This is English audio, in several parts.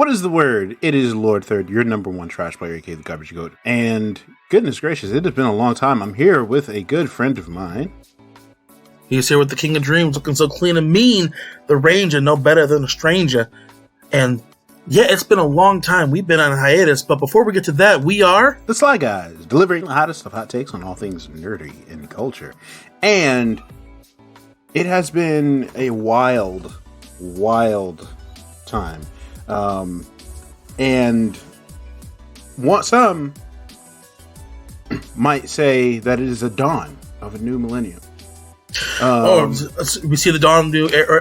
What is the word? It is Lord Third, your number one trash player, aka the Garbage Goat. And goodness gracious, it has been a long time. I'm here with a good friend of mine. He's here with the King of Dreams, looking so clean and mean. The Ranger, no better than a stranger. And yeah, it's been a long time. We've been on hiatus, but before we get to that, we are the Sly Guys, delivering the hottest of hot takes on all things nerdy in culture. And it has been a wild time. And some might say that it is a dawn of a new millennium. We see the dawn of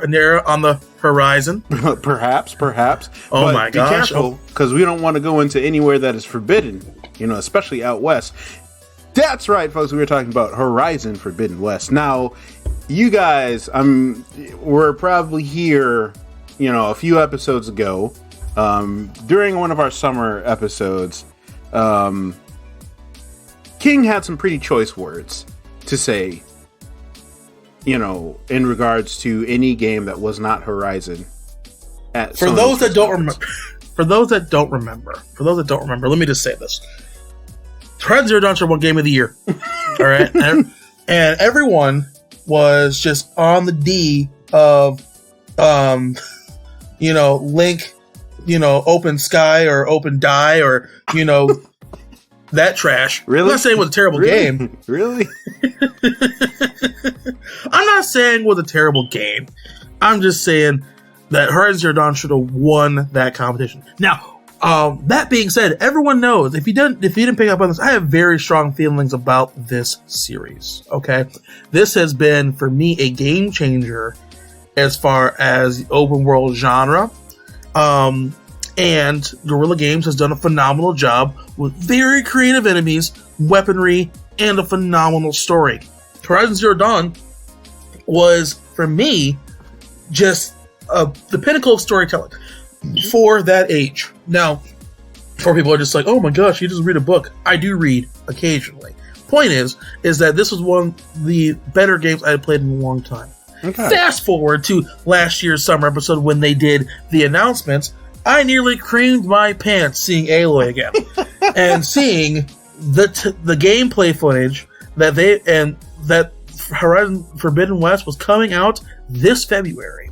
an era on the horizon. Perhaps. Oh but my gosh! Be careful, because we don't want to go into anywhere that is forbidden. Especially out west. That's right, folks. We were talking about Horizon Forbidden West. Now, you guys, we're probably here, a few episodes ago, during one of our summer episodes. King had some pretty choice words to say, in regards to any game that was not Horizon. For those that don't remember, let me just say this. Horizon Zero Dawn won Game of the Year. All right? and everyone was just on the D of, Link, Open Sky or Open Die or, that trash. Really? I'm not saying it was a terrible game. Really? I'm not saying it was a terrible game. I'm just saying that Horizon Zero Dawn should have won that competition. Now, that being said, everyone knows, if you didn't pick up on this, I have very strong feelings about this series. Okay? This has been, for me, a game changer as far as the open world genre. And Guerrilla Games has done a phenomenal job with very creative enemies, weaponry, and a phenomenal story. Horizon Zero Dawn was, for me, just the pinnacle of storytelling for that age. Now, for people who are just like, oh my gosh, you just read a book. I do read occasionally. Point is that this was one of the better games I had played in a long time. Okay. Fast forward to last year's summer episode when they did the announcements. I nearly creamed my pants seeing Aloy again and seeing the gameplay footage that Horizon Forbidden West was coming out this February.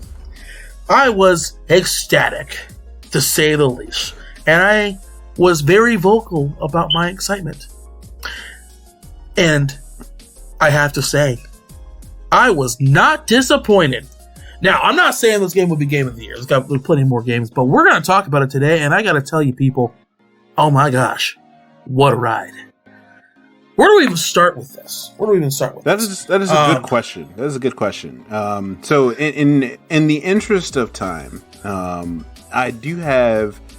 I was ecstatic, to say the least, and I was very vocal about my excitement. And I have to say, I was not disappointed. Now, I'm not saying this game would be Game of the Year. There's plenty more games, but we're going to talk about it today, and I got to tell you people, oh my gosh, what a ride. Where do we even start with this? That is a good question. That is a good question. So in the interest of time, I've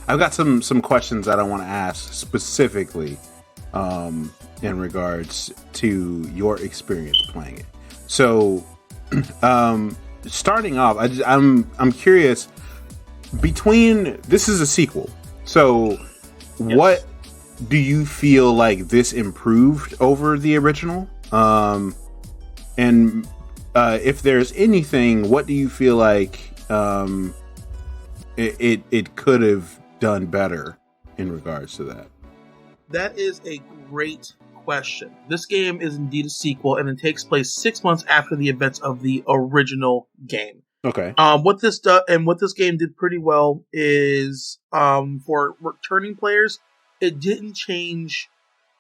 got some questions that I want to ask specifically in regards to your experience playing it. So, starting off, I'm curious. This is a sequel, so yes. What do you feel like this improved over the original? And if there's anything, what do you feel like it could have done better in regards to that? That is a great question. This game is indeed a sequel, and it takes place 6 months after the events of the original game. Okay. What this game did pretty well is, for returning players, it didn't change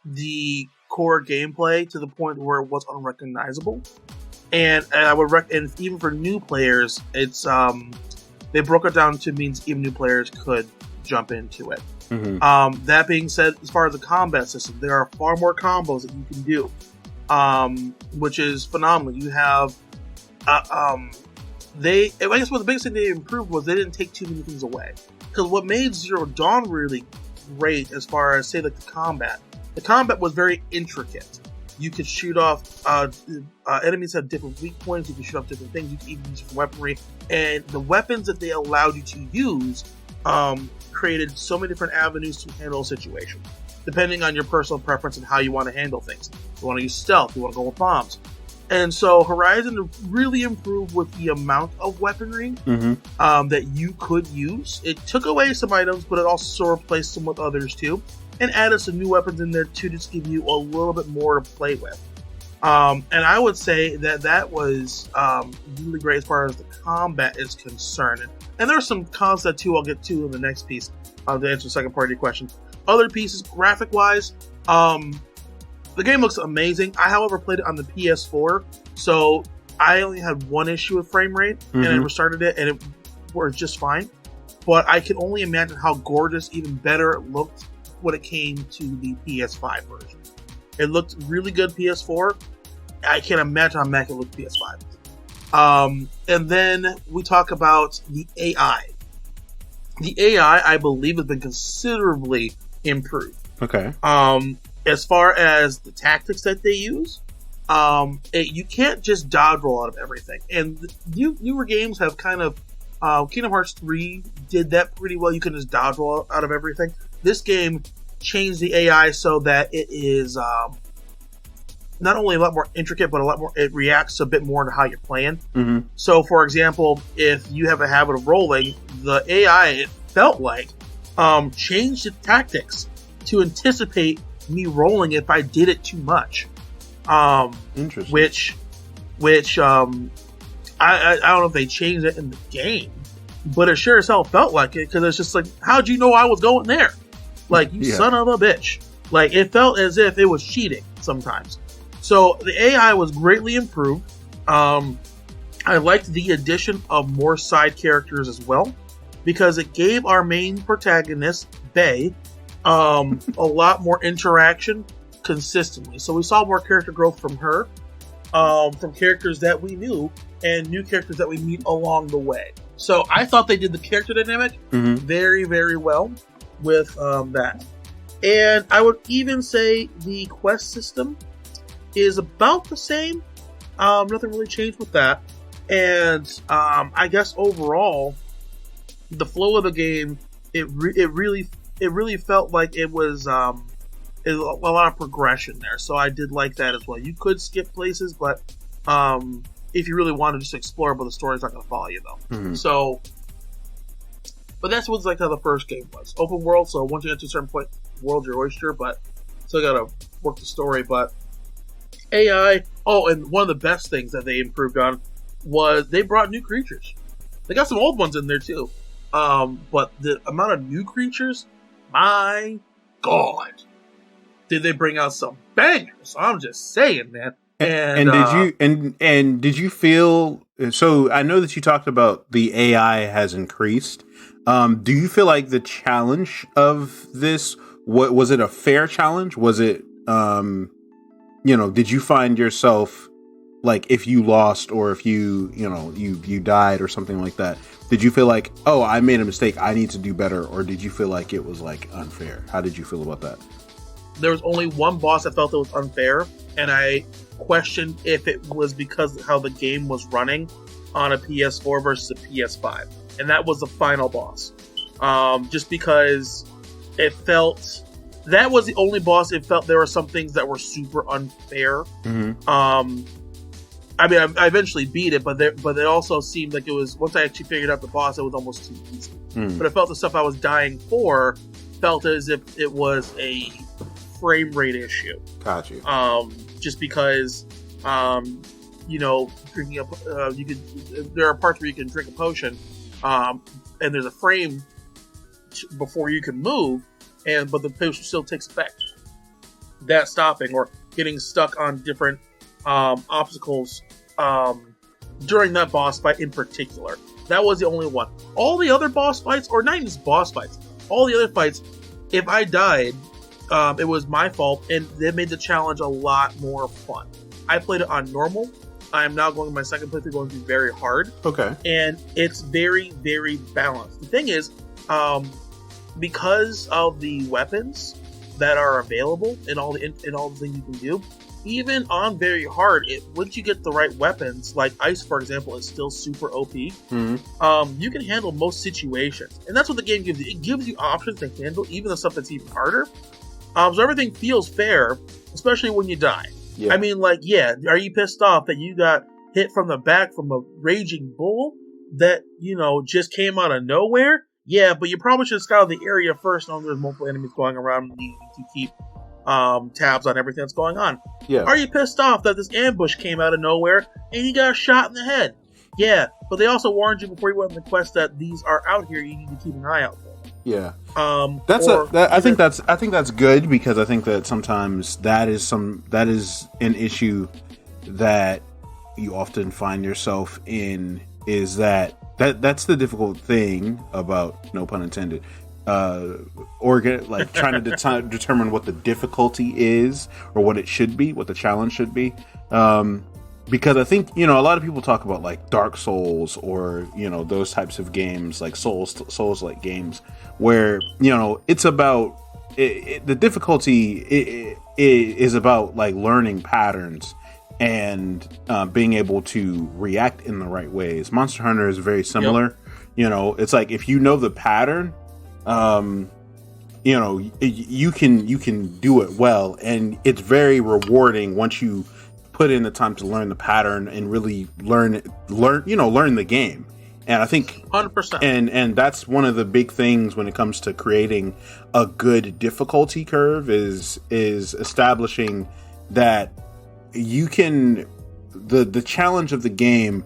the core gameplay to the point where it was unrecognizable. And I would and even for new players, it's they broke it down to means even new players could jump into it. Mm-hmm. That being said, as far as the combat system, there are far more combos that you can do, which is phenomenal. You have, I guess what the biggest thing they improved was they didn't take too many things away. Because what made Zero Dawn really great, as far as say like the combat was very intricate. You could shoot off, enemies have different weak points. You can shoot off different things. You can even use weaponry, and the weapons that they allowed you to use, created so many different avenues to handle a situation, depending on your personal preference and how you want to handle things. You want to use stealth, you want to go with bombs. And so Horizon really improved with the amount of weaponry that you could use. It took away some items, but it also replaced them with others too, and added some new weapons in there to just give you a little bit more to play with. And I would say that was really great as far as the combat is concerned. And there's some cons that too I'll get to in the next piece to answer the second part of your question. Other pieces, graphic-wise, the game looks amazing. I, however, played it on the PS4, so I only had one issue with frame rate, and I restarted it, and it worked just fine. But I can only imagine how gorgeous, even better it looked when it came to the PS5 version. It looked really good PS4. I can't imagine how Mac it looked PS5. And then we talk about the AI. The AI, I believe, has been considerably improved. Okay. As far as the tactics that they use, you can't just dodge roll out of everything. And newer games have kind of, Kingdom Hearts 3 did that pretty well. You can just dodge roll out of everything. This game changed the AI so that it is not only a lot more intricate, but a lot more. It reacts a bit more to how you're playing. So, for example, if you have a habit of rolling, the AI, it felt like, changed its tactics to anticipate me rolling if I did it too much. Interesting. Which I don't know if they changed it in the game, but it sure as hell felt like it, because it's just like, how'd you know I was going there? Like, you son of a bitch. Like, it felt as if it was cheating sometimes. So the AI was greatly improved. I liked the addition of more side characters as well, because it gave our main protagonist, Bae, a lot more interaction consistently. So we saw more character growth from her, from characters that we knew, and new characters that we meet along the way. So I thought they did the character dynamic very, very well with that. And I would even say the quest system is about the same. Nothing really changed with that. And I guess overall, the flow of the game, it really felt like it was a lot of progression there. So I did like that as well. You could skip places, but if you really wanted to just explore, but the story's not going to follow you though. So, but that's what's like how the first game was. Open world, so once you get to a certain point, the world's your oyster, but still got to work the story. But AI, and one of the best things that they improved on was they brought new creatures. They got some old ones in there too. But the amount of new creatures, my God, did they bring out some bangers? I'm just saying, man. And did you feel, so I know that you talked about the AI has increased. Do you feel like the challenge of this, was it a fair challenge? Was it, did you find yourself, like, if you lost or if you died or something like that, did you feel like, oh, I made a mistake, I need to do better? Or did you feel like it was, like, unfair? How did you feel about that? There was only one boss I felt it was unfair, and I questioned if it was because of how the game was running on a PS4 versus a PS5. And that was the final boss. Just because it felt... That was the only boss it felt there were some things that were super unfair. I mean, I eventually beat it, but it also seemed like it was, once I actually figured out the boss, it was almost too easy. But I felt the stuff I was dying for felt as if it was a frame rate issue. Got you. Just because, drinking up, there are parts where you can drink a potion, and there's a frame before you can move, but the potion still takes effect. That stopping or getting stuck on different obstacles during that boss fight in particular. That was the only one. All the other boss fights, or not even just boss fights, all the other fights, if I died, it was my fault, and they made the challenge a lot more fun. I played it on normal. I am now going to my second playthrough, going to be very hard. Okay. And it's very, very balanced. The thing is, because of the weapons that are available and all the things you can do, even on very hard, once you get the right weapons, like Ice, for example, is still super OP. You can handle most situations, and that's what the game gives you. It gives you options to handle even the stuff that's even harder. So everything feels fair, especially when you die. Yeah. I mean, like, yeah, are you pissed off that you got hit from the back from a raging bull that, just came out of nowhere? Yeah, but you probably should scout the area first, knowing there's multiple enemies going around and you need to keep tabs on everything that's going on. Yeah. Are you pissed off that this ambush came out of nowhere and you got shot in the head? Yeah, but they also warned you before you went on the quest that these are out here. You need to keep an eye out for them. Yeah. I think that's good, because I think that sometimes that is an issue that you often find yourself in, is that's the difficult thing about, no pun intended, trying to determine what the difficulty is, or what it should be, what the challenge should be. Because I think, a lot of people talk about like Dark Souls, or, those types of games, like Souls-like games, where, it's about, the difficulty is about like learning patterns and being able to react in the right ways. Monster Hunter is very similar. Yep. It's like, if you know the pattern, you can do it well, and it's very rewarding once you put in the time to learn the pattern and really learn the game. And I think 100%. And that's one of the big things when it comes to creating a good difficulty curve is establishing that you can, the challenge of the game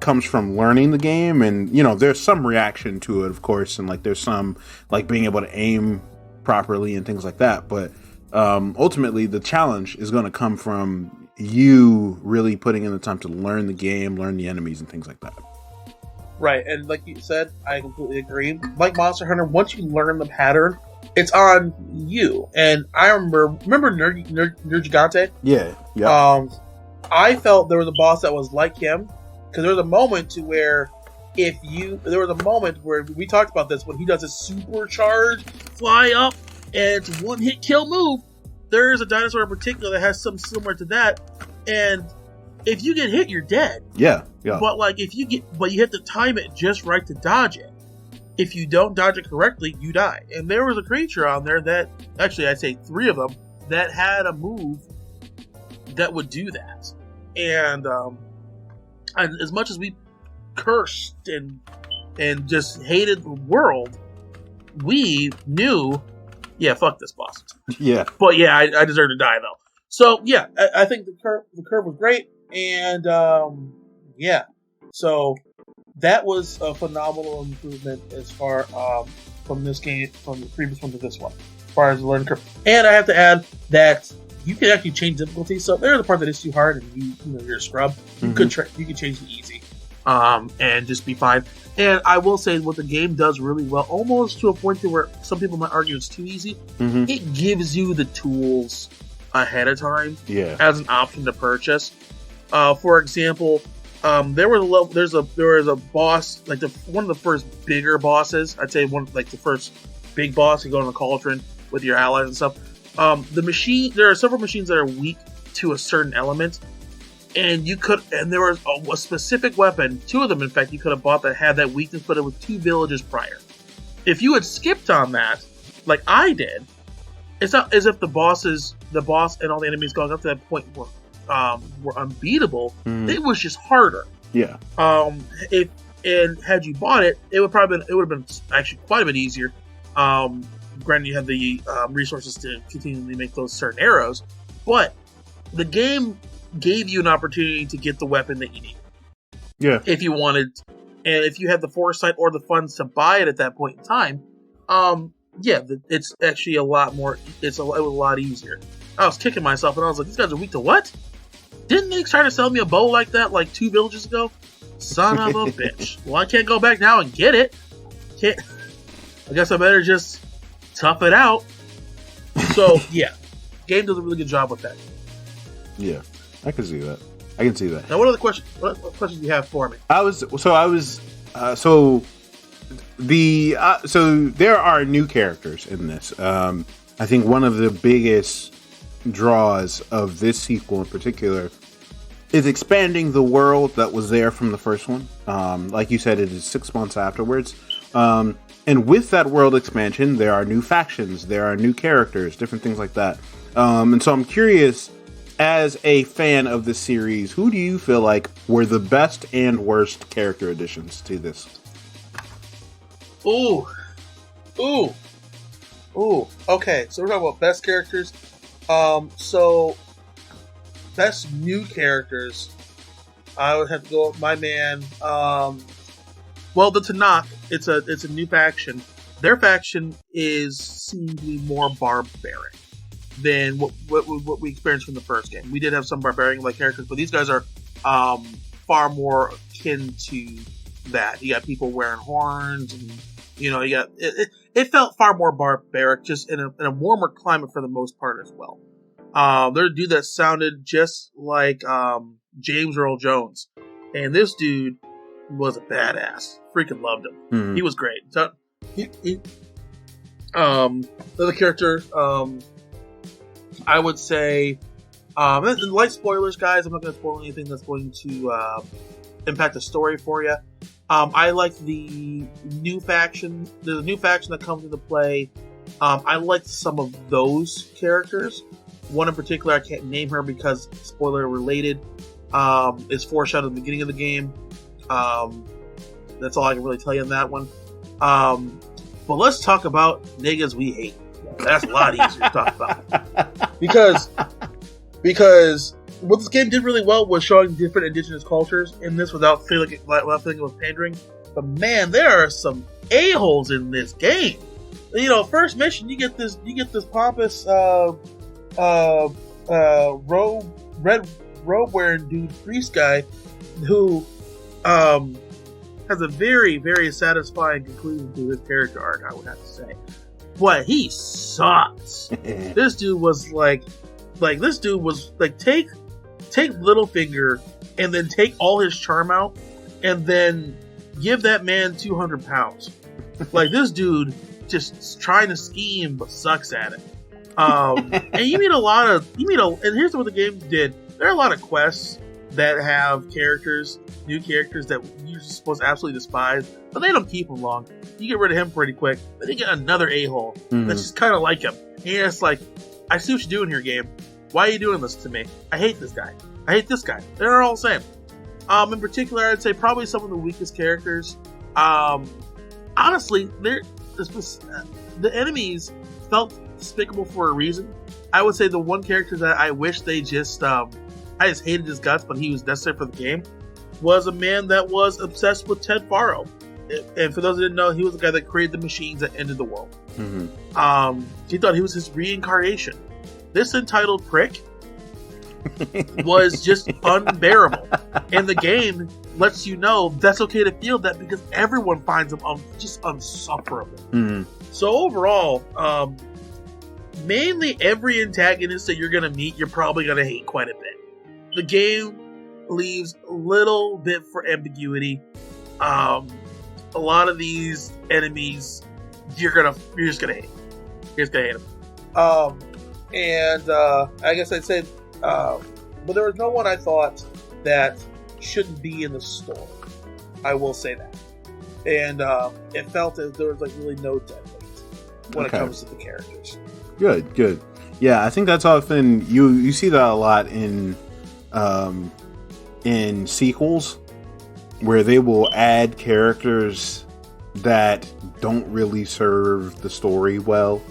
comes from learning the game, and there's some reaction to it, of course, and like there's some like being able to aim properly and things like that, but ultimately the challenge is going to come from you really putting in the time to learn the game, learn the enemies and things like that. Right, and like you said, I completely agree. Like Monster Hunter, once you learn the pattern, it's on you. And I remember Nergigante? Yeah. I felt there was a boss that was like him, because there was a moment to where there was a moment where we talked about this, when he does his supercharge, fly up, and it's one hit kill move. There's a dinosaur in particular that has something similar to that, and if you get hit, you're dead. Yeah. But like you have to time it just right to dodge it. If you don't dodge it correctly, you die. And there was a creature on there that, actually I'd say 3 of them, that had a move that would do that. And as much as we cursed and just hated the world, we knew, yeah, fuck this boss. Yeah. But yeah, I deserve to die though. So yeah, I think the curve was great, and yeah, so that was a phenomenal improvement as far from this game, from the previous one to this one, as far as the learning curve. And I have to add that you can actually change difficulty. So there's a part that is too hard, and you're a scrub. You could change to easy, and just be fine. And I will say what the game does really well, almost to a point to where some people might argue it's too easy. It gives you the tools ahead of time, as an option to purchase. For example, there was a boss, like one of the first bigger bosses. I'd say the first big boss. You go in the cauldron with your allies and stuff. There are several machines that are weak to a certain element, and there was a specific weapon. 2 of them, in fact, you could have bought that had that weakness, but it was 2 villages prior. If you had skipped on that, like I did, it's not as if the boss and all the enemies going up to that point were unbeatable. It was just harder. Yeah. Had you bought it, it would have been actually quite a bit easier. Granted, you have the resources to continually make those certain arrows, but the game gave you an opportunity to get the weapon that you need. Yeah. If you wanted, and if you had the foresight or the funds to buy it at that point in time, it's actually a lot more. It was a lot easier. I was kicking myself, and I was like, "These guys are weak to what? Didn't they try to sell me a bow like that like 2 villages ago? Son of a bitch! Well, I can't go back now and get it. Can't. I guess I better just tough it out." So yeah, game does a really good job with that. Yeah, I can see that. Now, what questions do you have for me? So there are new characters in this. I think one of the biggest draws of this sequel in particular is expanding the world that was there from the first one. Like you said, it is 6 months afterwards. And with that world expansion, there are new factions, there are new characters, different things like that. And so I'm curious, as a fan of the series, who do you feel like were the best and worst character additions to this? Ooh. Okay, so we're talking about best characters. So best new characters, I would have to go with my man. Well, the Tanakh, it's a new faction. Their faction seems to be more barbaric than what we experienced from the first game. We did have some barbarian-like characters, but these guys are far more akin to that. You got people wearing horns, and you got it felt far more barbaric, just in a warmer climate for the most part as well. There's a dude that sounded just like James Earl Jones, and this dude was a badass. Freaking loved him. Mm-hmm. He was great. So, the other character, I would say, light spoilers, guys. I'm not going to spoil anything that's going to impact the story for you. I like the new faction. There's a new faction that comes into play. I liked some of those characters. One in particular, I can't name her because spoiler related. Is foreshadowed at the beginning of the game. That's all I can really tell you on that one. But let's talk about niggas we hate. That's a lot easier to talk about. Because what this game did really well was showing different indigenous cultures in this without feeling it was pandering. But man, there are some a-holes in this game. First mission, you get this pompous red robe wearing dude, priest guy, who has a very, very satisfying conclusion to his character arc, I would have to say. But he sucks. This dude was like take Littlefinger and then take all his charm out and then give that man 200 pounds. Like, this dude just trying to scheme but sucks at it. And and here's what the game did. There are a lot of quests that have new characters that you're supposed to absolutely despise, but they don't keep them long. You get rid of him pretty quick, but you get another a-hole that's just kind of like him. And you're just like, I see what you're doing here, game. Why are you doing this to me? I hate this guy. I hate this guy. They're all the same. In particular, I'd say probably some of the weakest characters. Honestly, the enemies felt despicable for a reason. I would say the one character that I wish they just I just hated his guts, but he was necessary for the game, was a man that was obsessed with Ted Faro. And for those who didn't know, he was the guy that created the machines that ended the world. Mm-hmm. He thought he was his reincarnation. This entitled prick was just unbearable. And the game lets you know that's okay to feel that because everyone finds him just unsufferable. Mm-hmm. So overall, mainly every antagonist that you're going to meet, you're probably going to hate quite a bit. The game leaves a little bit for ambiguity. A lot of these enemies, you're just gonna hate. You're just gonna hate them. I guess I'd say, but there was no one I thought that shouldn't be in the story. I will say that. And it felt as there was really no dead weight when it comes to the characters. Good. Yeah, I think that's often you see that a lot in sequels, where they will add characters that don't really serve the story well,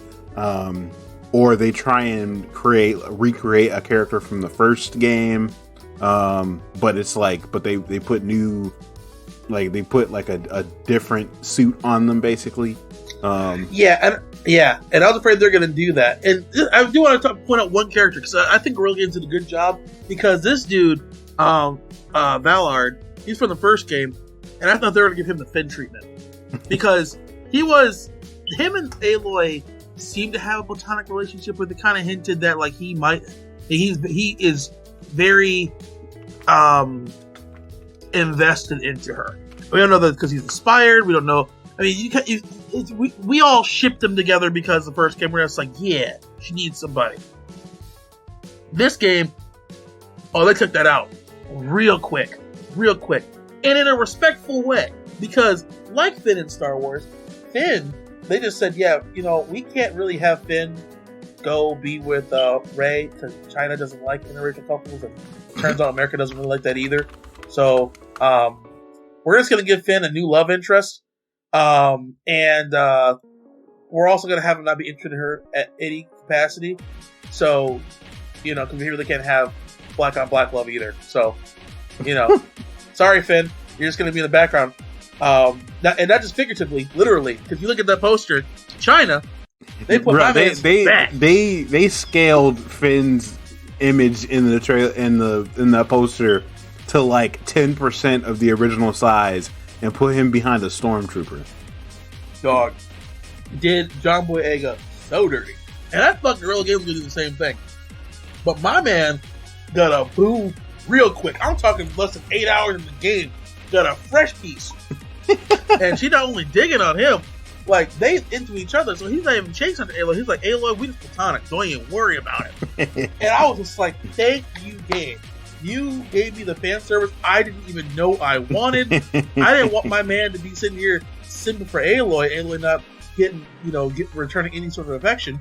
or they try and recreate a character from the first game, but it's but they put a different suit on them, basically. And I was afraid they're going to do that. And I do want to point out one character, because I think Aurelian did a good job, because this dude, Vallard, he's from the first game, and I thought they were going to give him the Finn treatment. Because him and Aloy seemed to have a platonic relationship, but they kind of hinted that he is very invested into her. We don't know that because he's inspired. We don't know. I mean, we all shipped them together because the first game we're just like, yeah, she needs somebody. This game, they took that out real quick, and in a respectful way, because like Finn in Star Wars, they just said, yeah, we can't really have Finn go be with Ray because China doesn't like interracial couples, and turns out America doesn't really like that either. So we're just going to give Finn a new love interest, and we're also going to have him not be interested in her at any capacity. So, because we really can't have black on black love either. So, sorry, Finn, you're just going to be in the background. And not just figuratively, literally, because you look at that poster, China, they put they scaled Finn's image in the trailer in the poster to like 10% of the original size and put him behind a stormtrooper. Dog did John Boyega so dirty, and I thought Guerrilla Games would do the same thing, but my man got a boo real quick. I'm talking less than 8 hours in the game, got a fresh piece. And she not only digging on him, like they into each other, so he's not even chasing Aloy. He's like, Aloy, we just platonic, don't even worry about it. And I was just like, thank you, game. You gave me the fan service I didn't even know I wanted. I didn't want my man to be sitting here simping for Aloy not getting, returning any sort of affection.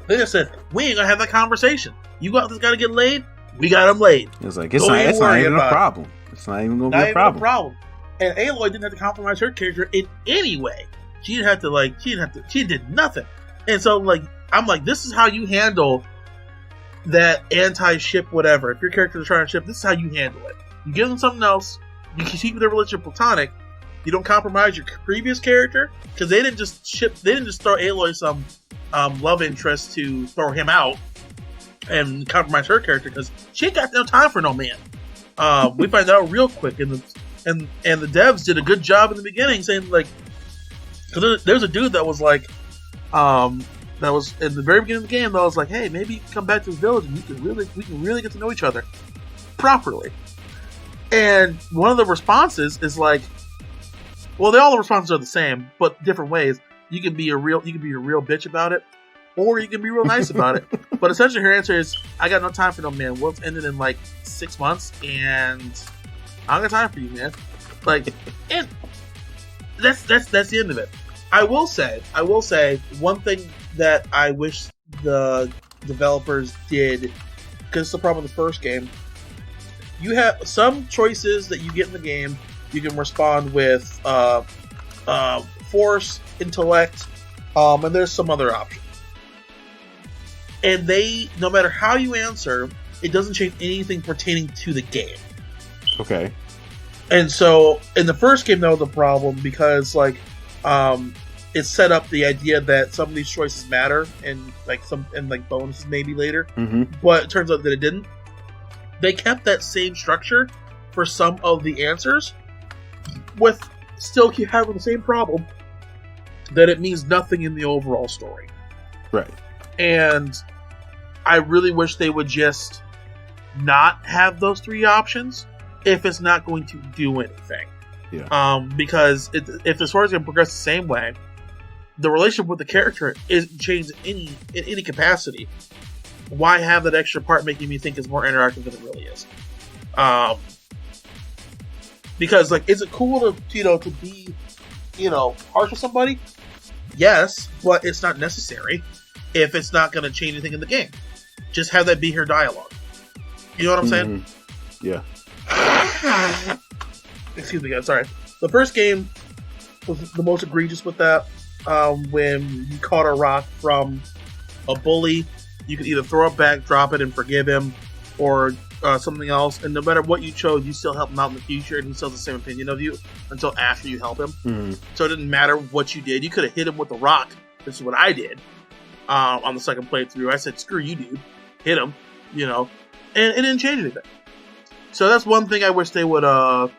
They just said, we ain't gonna have that conversation. You got this guy to get laid, we got him laid. It's like, it's not even a problem. It's not even gonna be a problem. And Aloy didn't have to compromise her character in any way. She did nothing. And so, I'm like, this is how you handle that anti-ship whatever. If your character is trying to ship, this is how you handle it. You give them something else, you keep their relationship platonic, you don't compromise your previous character, because they didn't just throw Aloy some love interest to throw him out and compromise her character, because she ain't got no time for no man. We find out real quick, and the devs did a good job in the beginning, saying like, because there's a dude that was like, that was in the very beginning of the game that was like, hey, maybe you can come back to the village and we can really get to know each other properly. And one of the responses is like, well, all the responses are the same, but different ways. You can be a real bitch about it, or you can be real nice about it. But essentially, her answer is, I got no time for no man. Well, it's ended in like 6 months, and I don't got time for you, man. Like, and that's the end of it. I will say one thing that I wish the developers did, because it's the problem with the first game. You have some choices that you get in the game. You can respond with force, intellect, and there's some other options. And no matter how you answer, it doesn't change anything pertaining to the game. Okay. And so in the first game, that was a problem because it set up the idea that some of these choices matter and bonuses maybe later. Mm-hmm. But it turns out that it didn't. They kept that same structure for some of the answers, with still keep having the same problem that it means nothing in the overall story. Right. And I really wish they would just not have those three options if it's not going to do anything. Yeah. Because if the story's going to progress the same way, the relationship with the character isn't changed in any capacity. Why have that extra part making me think it's more interactive than it really is? Because is it cool to be harsh with somebody? Yes, but it's not necessary if it's not going to change anything in the game. Just have that be her dialogue. You know what I'm saying? Yeah. Excuse me, guys. Sorry. The first game was the most egregious with that. When you caught a rock from a bully, you could either throw it back, drop it, and forgive him, or something else. And no matter what you chose, you still help him out in the future, and he still has the same opinion of you until after you help him. Mm-hmm. So it didn't matter what you did. You could have hit him with a rock. This is what I did on the second playthrough. I said, "Screw you, dude! Hit him," and it didn't change anything. So that's one thing I wish they would kind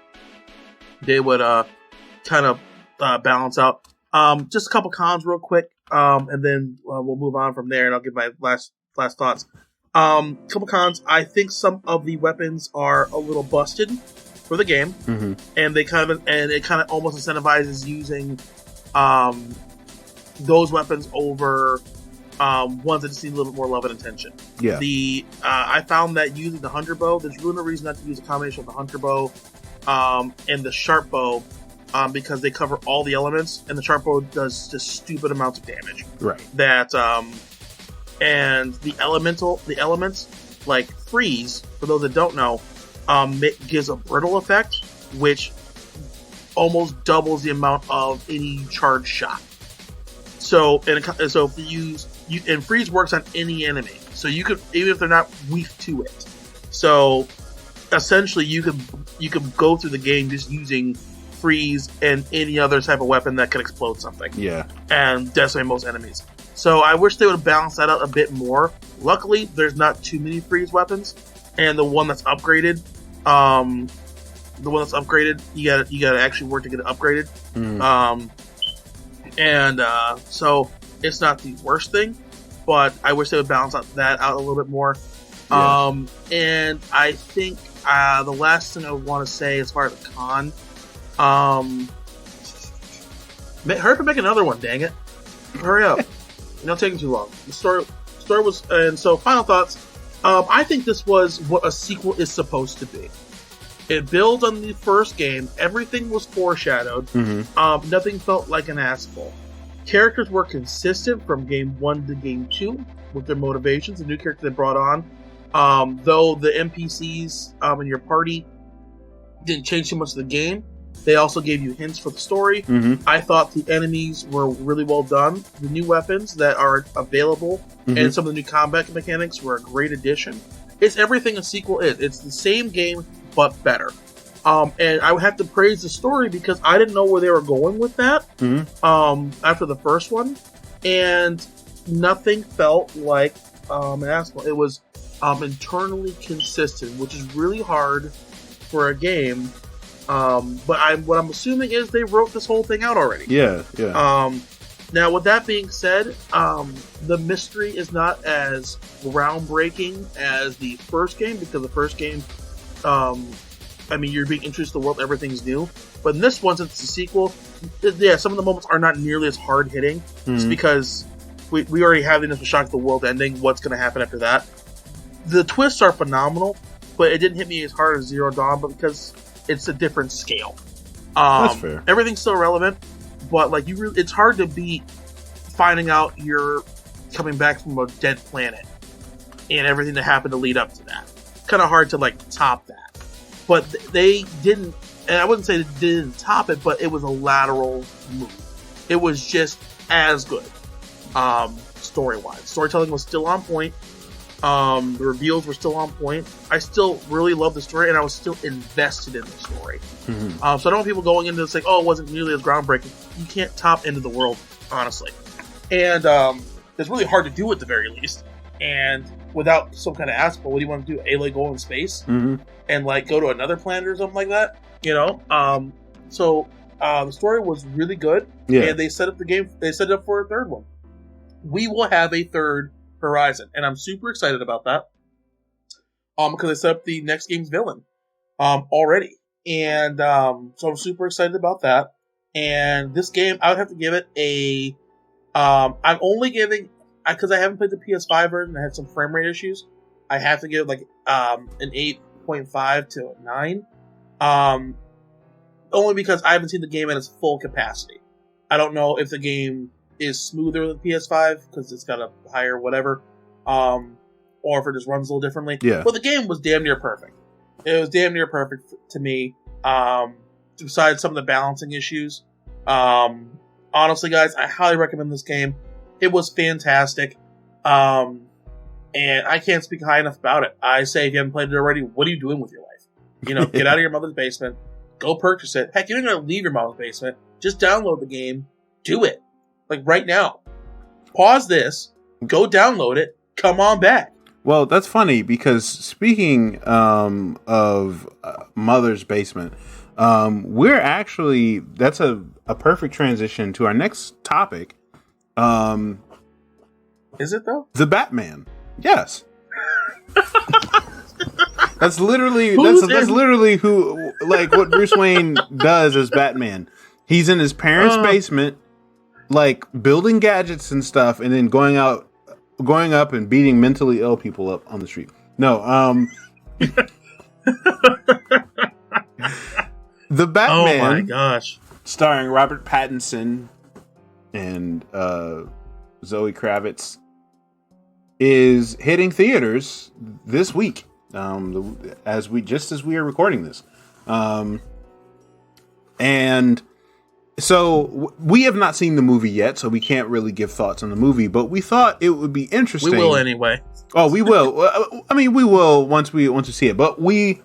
of balance out. Just a couple cons real quick, and then we'll move on from there, and I'll give my last thoughts. Couple cons. I think some of the weapons are a little busted for the game, mm-hmm. and it kind of almost incentivizes using those weapons over ones that just need a little bit more love and attention. Yeah. I found that using the hunter bow, there's really no reason not to use a combination of the hunter bow and the sharp bow. Because they cover all the elements, and the sharp bow does just stupid amounts of damage. Right. That and the elements like freeze. For those that don't know, it gives a brittle effect, which almost doubles the amount of any charged shot. So if you and freeze works on any enemy, so you could, even if they're not weak to it. So essentially, you could go through the game just using freeze and any other type of weapon that can explode something. Yeah, and decimate most enemies. So I wish they would balance that out a bit more. Luckily, there's not too many freeze weapons, and the one that's upgraded, you gotta actually work to get it upgraded. So it's not the worst thing, but I wish they would balance that out a little bit more. Yeah. And I think the last thing I would want to say as far as the con, hurry up and make another one, dang it. Hurry up. You're not taking too long. The story was, and so final thoughts. I think this was what a sequel is supposed to be. It builds on the first game. Everything was foreshadowed. Mm-hmm. Nothing felt like an asshole. Characters were consistent from game 1 to game 2 with their motivations. The new characters they brought on, though the NPCs in your party didn't change too much of the game, they also gave you hints for the story. Mm-hmm. I thought the enemies were really well done. The new weapons that are available and some of the new combat mechanics were a great addition. It's everything a sequel is. It's the same game, but better. And I would have to praise the story because I didn't know where they were going with that after the first one. And nothing felt like an asshole. It was internally consistent, which is really hard for a game. But what I'm assuming is they wrote this whole thing out already. Yeah. Now, with that being said, the mystery is not as groundbreaking as the first game, because the first game, you're being introduced to the world, everything's new. But in this one, since it's a sequel, some of the moments are not nearly as hard-hitting. It's because we already have the initial shock of the world ending, what's going to happen after that. The twists are phenomenal, but it didn't hit me as hard as Zero Dawn, but because it's a different scale. That's fair. Everything's still relevant, but it's hard to beat finding out you're coming back from a dead planet and everything that happened to lead up to that. Kind of hard to top that, but they didn't. And I wouldn't say they didn't top it, but it was a lateral move. It was just as good, story-wise. Storytelling was still on point. The reveals were still on point. I still really love the story, and I was still invested in the story. So I don't want people going into this like, oh, it wasn't nearly as groundbreaking. You can't top End of the World, honestly. And it's really hard to do at the very least. And without some kind of asshole, what do you want to do? Go in space? And go to another planet or something like that? So the story was really good. Yeah. And they set up the game. They set it up for a third one. We will have a third Horizon, and I'm super excited about that. Because they set up the next game's villain already. And so I'm super excited about that. And this game, I would have to give it a I'm only giving, because I haven't played the PS5 version, I had some frame rate issues. I have to give an 8.5 to a 9. Only because I haven't seen the game at its full capacity. I don't know if the game is smoother than PS5 because it's got a higher whatever, or if it just runs a little differently. Yeah. But the game was damn near perfect. It was damn near perfect to me. Besides some of the balancing issues, honestly, guys, I highly recommend this game. It was fantastic, and I can't speak high enough about it. I say, if you haven't played it already, what are you doing with your life? Get out of your mother's basement, go purchase it. Heck, you don't even leave your mom's basement. Just download the game. Do it. Right now. Pause this. Go download it. Come on back. Well, that's funny because speaking of mother's basement, we're actually, that's a perfect transition to our next topic. Is it though? The Batman. Yes. That's literally who what Bruce Wayne does as Batman. He's in his parents' basement, building gadgets and stuff, and then going up and beating mentally ill people up on the street. No, The Batman. Oh my gosh. Starring Robert Pattinson and Zoe Kravitz. is hitting theaters this week. As we are recording this, and so we have not seen the movie yet, so we can't really give thoughts on the movie. But we thought it would be interesting. We will anyway. Oh, we will. I mean, we will once we see it. But we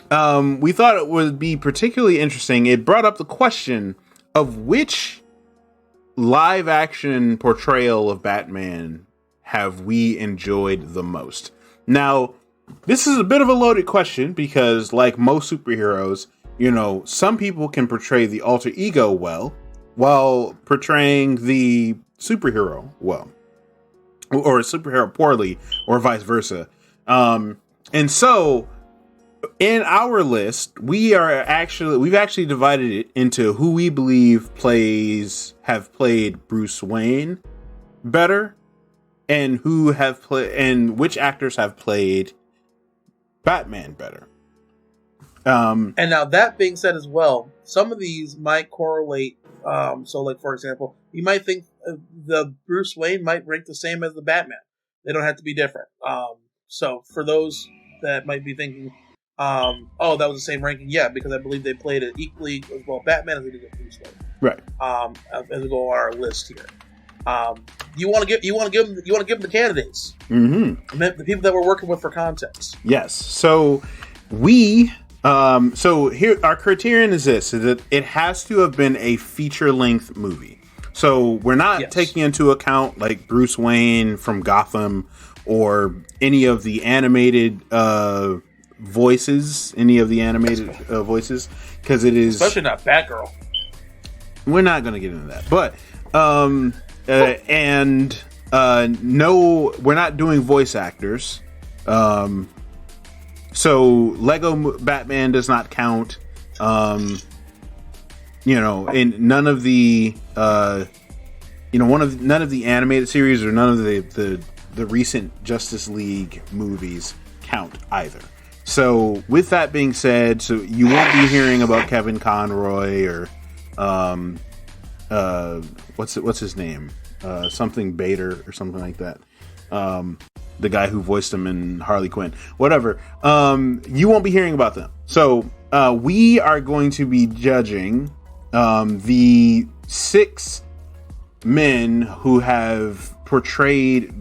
thought it would be particularly interesting. It brought up the question of which live action portrayal of Batman have we enjoyed the most. Now, this is a bit of a loaded question because, like most superheroes, you know, some people can portray the alter ego well while portraying the superhero well, or a superhero poorly, or vice versa. And so in our list, we've actually divided it into who we believe have played Bruce Wayne better, and which actors have played Batman better. And now that being said as well, some of these might correlate. So, like, for example, you might think the Bruce Wayne might rank the same as the Batman. They don't have to be different. So for those that might be thinking, that was the same ranking, yeah, because I believe they played it equally as well Batman as they did with Bruce Wayne. Right. As we go on our list here. You want to give them the candidates. Mm-hmm. The people that we're working with for context. Yes. So so here our criterion is this: is that it has to have been a feature-length movie. So we're not taking into account like Bruce Wayne from Gotham or any of the animated voices, because it is especially not Batgirl. We're not going to get into that, but no, we're not doing voice actors. So Lego Batman does not count. And none of the none of the animated series or none of the recent Justice League movies count either. So with that being said, so you won't be hearing about Kevin Conroy or what's his name? Something Bader or something like that. The guy who voiced him in Harley Quinn. Whatever. You won't be hearing about them. So we are going to be judging the 6 men who have portrayed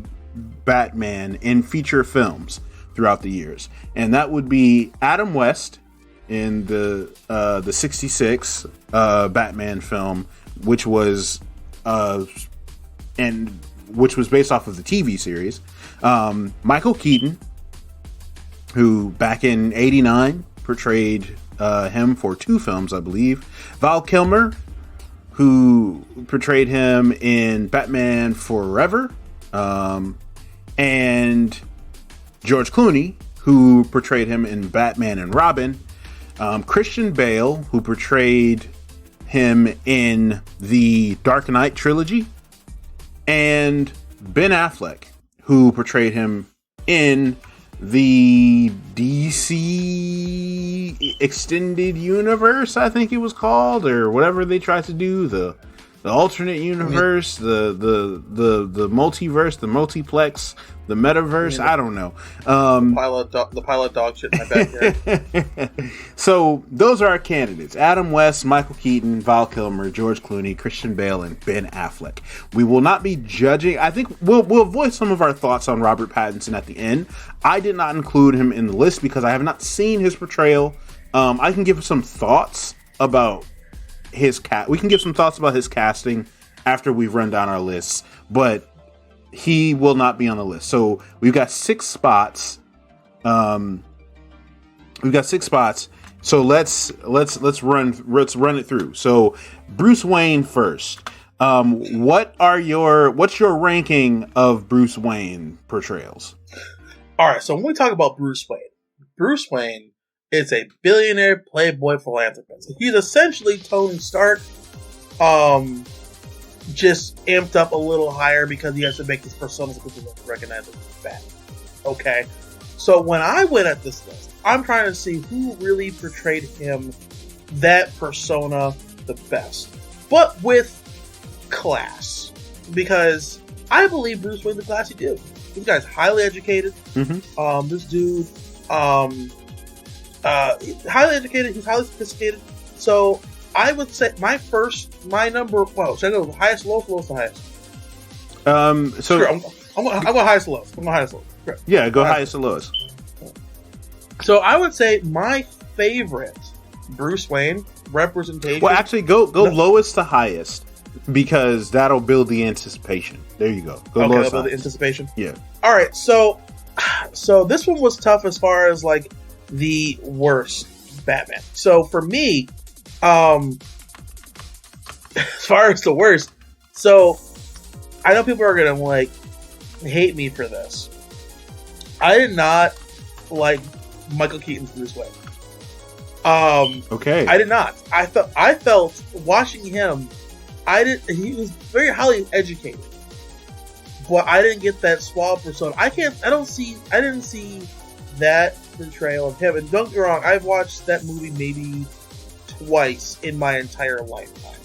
Batman in feature films throughout the years. And that would be Adam West in the 66 Batman film, which was based off of the TV series. Michael Keaton, who back in '89 portrayed him for 2 films, I believe. Val Kilmer, who portrayed him in Batman Forever. And George Clooney, who portrayed him in Batman and Robin. Christian Bale, who portrayed him in the Dark Knight trilogy. And Ben Affleck, who portrayed him in the DC Extended Universe, I think it was called, or whatever they tried to do, the alternate universe, the multiverse, the multiplex, the metaverse. I don't know. The pile of dog shit in my backyard. So those are our candidates: Adam West, Michael Keaton, Val Kilmer, George Clooney, Christian Bale, and Ben Affleck. We will not be judging. I think we'll voice some of our thoughts on Robert Pattinson at the end. I did not include him in the list because I have not seen his portrayal. I can give some thoughts about we can give some thoughts about his casting after we've run down our lists, but he will not be on the list. So we've got 6 spots. So let's run it through. So Bruce Wayne first. What's your ranking of Bruce Wayne portrayals? All right. So when we talk about Bruce Wayne is a billionaire playboy philanthropist. He's essentially Tony Stark, just amped up a little higher because he has to make this persona so people don't recognize him as Batman. Okay, so when I went at this list, I'm trying to see who really portrayed him, that persona, the best, but with class, because I believe Bruce Wayne's a classy dude. this guy's highly educated. This dude, highly educated. He's highly sophisticated. So I would say my number. Well, should I go highest, lowest, lowest, to highest? So sure, I'm going highest, lowest. I'm going highest, lowest. Sure. Yeah, go highest to lowest. So I would say my favorite Bruce Wayne representation. Well, actually, go lowest to highest, because that'll build the anticipation. There you go. Go okay, lowest build the anticipation. Yeah. All right. So this one was tough as far as like the worst Batman. So for me, as far as the worst, so I know people are gonna like hate me for this. I did not like Michael Keaton's Bruce Wayne. Okay. I did not. I felt watching him. He was very highly educated, but I didn't get that suave persona. I didn't see that portrayal of him. And don't get me wrong, I've watched that movie maybe twice in my entire lifetime,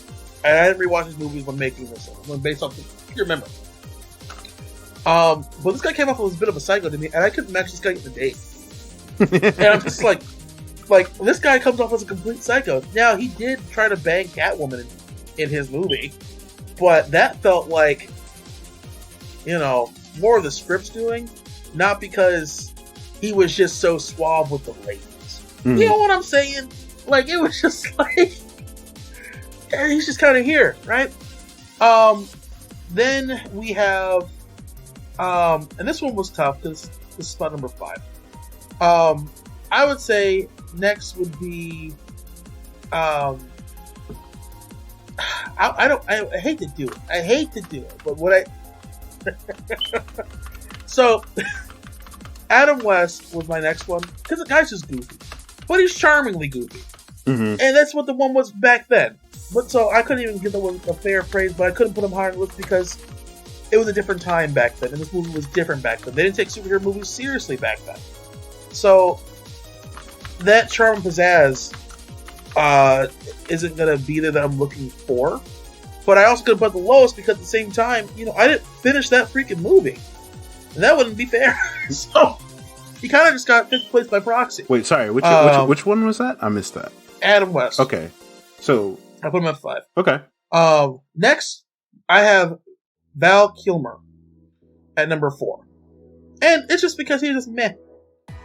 and I didn't rewatch his movies when making this one, based off pure memory. But this guy came off as a bit of a psycho to me, and I couldn't match this guy with the date. And I'm just like this guy comes off as a complete psycho. Now he did try to bang Catwoman in his movie, but that felt like, more of the script's doing, not because he was just so suave with the ladies. You know what I'm saying? Like, it was just like, he's just kind of here, right? Then we have, and this one was tough because this is spot number 5. I would say next would be, I hate to do it, but so Adam West was my next one, because the guy's just goofy, but he's charmingly goofy, and that's what the one was back then. But so I couldn't even give the one a fair praise, but I couldn't put him higher on the list because it was a different time back then, and this movie was different back then. They didn't take superhero movies seriously back then. So that charm and pizzazz isn't going to be there that I'm looking for. But I also could have put the lowest because at the same time, I didn't finish that freaking movie. And that wouldn't be fair. So he kind of just got 5th place by proxy. Wait, sorry. Which one was that? I missed that. Adam West. Okay. So I put him at 5. Okay. Next, I have Val Kilmer at number 4. And it's just because he's just meh.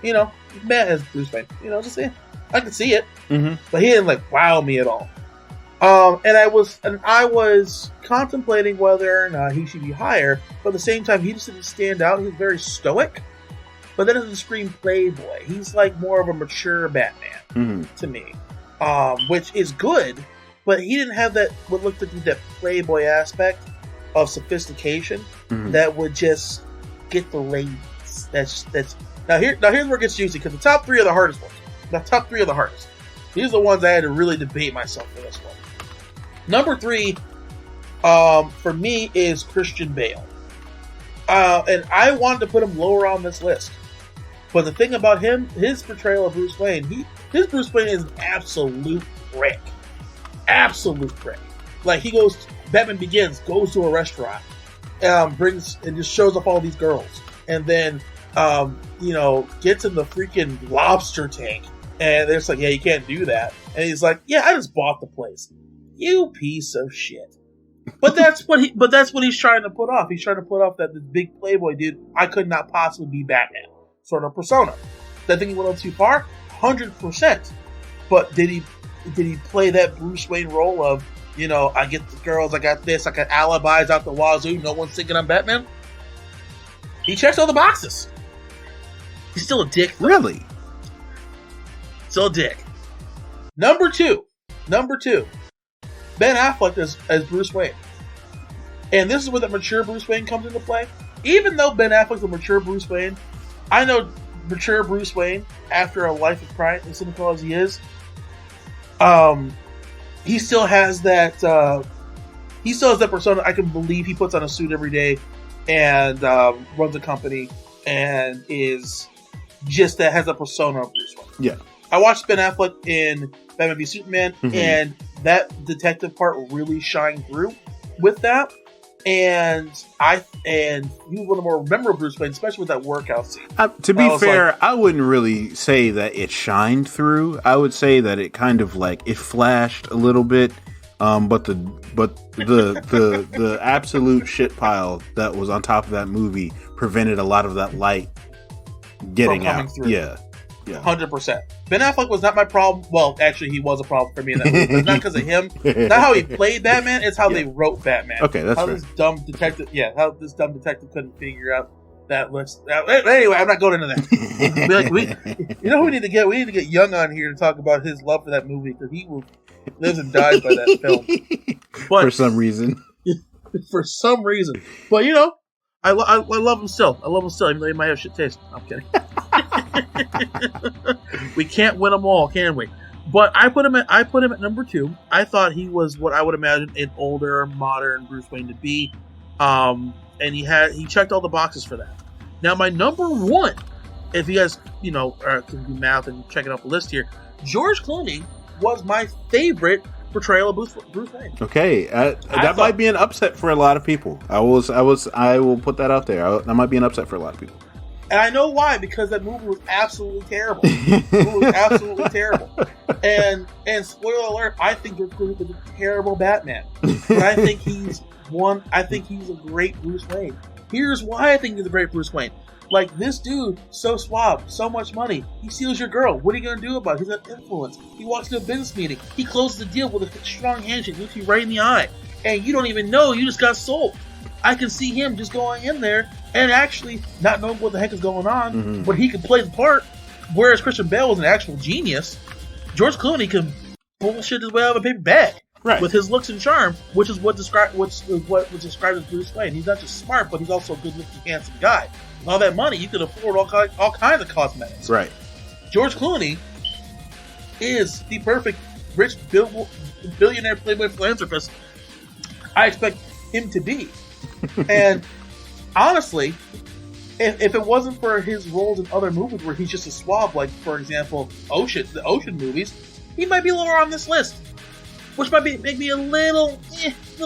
Meh as Bruce Wayne. Just I could see it. But he didn't wow me at all. And I was contemplating whether or not he should be higher, but at the same time he just didn't stand out. He was very stoic, but that doesn't scream playboy. He's more of a mature Batman to me, which is good, but he didn't have what looked like that playboy aspect of sophistication that would just get the ladies. That's now here's where it gets juicy, because the top 3 are the hardest ones. The top 3 are the hardest. These are the ones I had to really debate myself for this one. Number 3, for me, is Christian Bale. And I wanted to put him lower on this list. But the thing about him, his portrayal of Bruce Wayne, his Bruce Wayne is an absolute prick. Absolute prick. Batman Begins, goes to a restaurant, brings and just shows up all these girls. And then, gets in the freaking lobster tank. And they're just like, yeah, you can't do that. And he's like, yeah, I just bought the place. You piece of shit. But that's what he's trying to put off. He's trying to put off that this big playboy dude, I could not possibly be Batman sort of persona. Did I think he went a little too far? 100%. But did he play that Bruce Wayne role of, I get the girls, I got this, I got alibis out the wazoo, no one's thinking I'm Batman? He checks all the boxes. He's still a dick, though. Really? Still a dick. Number two, Ben Affleck as Bruce Wayne. And this is where the mature Bruce Wayne comes into play. Even though Ben Affleck's a mature Bruce Wayne, I know mature Bruce Wayne, after a life of crime, as cynical as he is, he still has that persona. I can believe he puts on a suit every day and runs a company and is just that, has a persona of Bruce Wayne. Yeah. I watched Ben Affleck in Batman v Superman, and that detective part really shined through with that. And he was one of the more memorable Bruce Wayne, especially with that workout scene. To be fair, I wouldn't really say that it shined through. I would say that it kind of like it flashed a little bit, but the absolute shit pile that was on top of that movie prevented a lot of that light getting out. Through. Yeah. 100%. Ben Affleck was not my problem. Well, actually, he was a problem for me in that movie. But not because of him. Not how he played Batman. It's how they wrote Batman. Okay, that's how fair. This dumb detective couldn't figure out that list. Anyway, I'm not going into that. You know who we need to get? We need to get Young on here to talk about his love for that movie because he lives and dies by that film. But, for some reason. For some reason. But, you know, I love him still. I love him still, even though he might have shit taste. I'm kidding. We can't win them all, can we? But I put him at number 2. I thought he was what I would imagine an older, modern Bruce Wayne to be, and he checked all the boxes for that. Now, my number 1, if you guys can do math and check it off the list here, George Clooney was my favorite portrayal of Bruce Wayne. Okay, that might be an upset for a lot of people. I will put that out there. That might be an upset for a lot of people. And I know why, because that movie was absolutely terrible. It was absolutely terrible. And spoiler alert, I think George Clooney is a terrible Batman. But I think he's a great Bruce Wayne. Here's why I think he's a great Bruce Wayne. Like, this dude, so suave, so much money. He steals your girl. What are you going to do about it? He's got influence. He walks into a business meeting. He closes the deal with a strong handshake, looks you right in the eye. And you don't even know. You just got sold. I can see him just going in there and actually not knowing what the heck is going on, but he can play the part. Whereas Christian Bale was an actual genius, George Clooney can bullshit his way out of a paper bag with his looks and charm, which is what was described as Bruce Wayne. He's not just smart, but he's also a good-looking, handsome guy. With all that money, you could afford all kinds of cosmetics. Right. George Clooney is the perfect rich billionaire playboy philanthropist I expect him to be. And honestly, if it wasn't for his roles in other movies where he's just a swab, like, for example, the Ocean movies, he might be lower on this list. Which might make me a little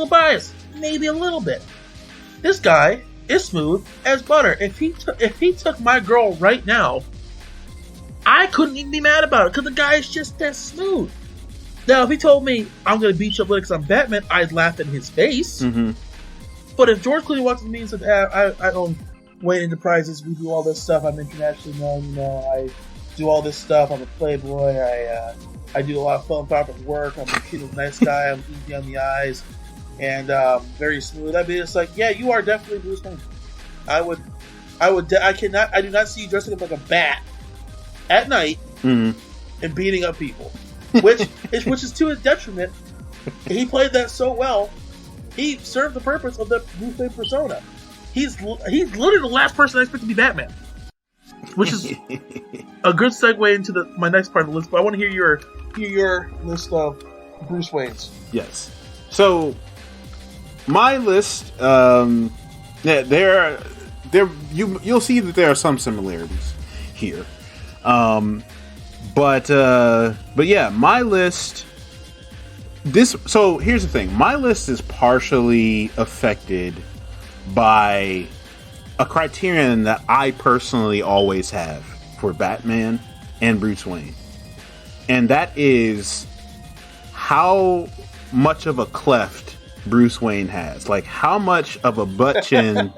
biased. Maybe a little bit. This guy is smooth as butter. If he took my girl right now, I couldn't even be mad about it because the guy is just that smooth. Now, if he told me I'm going to beat you up because I'm Batman, I'd laugh in his face. Mm-hmm. But if George Clooney walked to me and said, I own Wayne Enterprises, we do all this stuff, I'm internationally known, I do all this stuff, I'm a playboy, I do a lot of philanthropic work, I'm a nice guy, I'm easy on the eyes, and very smooth. I'd be just like, yeah, you are definitely Bruce Wayne. I do not see you dressing up like a bat at night and beating up people, which is to his detriment. He played that so well. He served the purpose of the Bruce Wayne persona. He's literally the last person I expect to be Batman, which is a good segue into my next part of the list. But I want to hear your list of Bruce Waynes. Yes. So my list, you'll see that there are some similarities here, but yeah, my list. So here's the thing. My list is partially affected by a criterion that I personally always have for Batman and Bruce Wayne. And that is how much of a cleft Bruce Wayne has. Like, how much of a butt chin,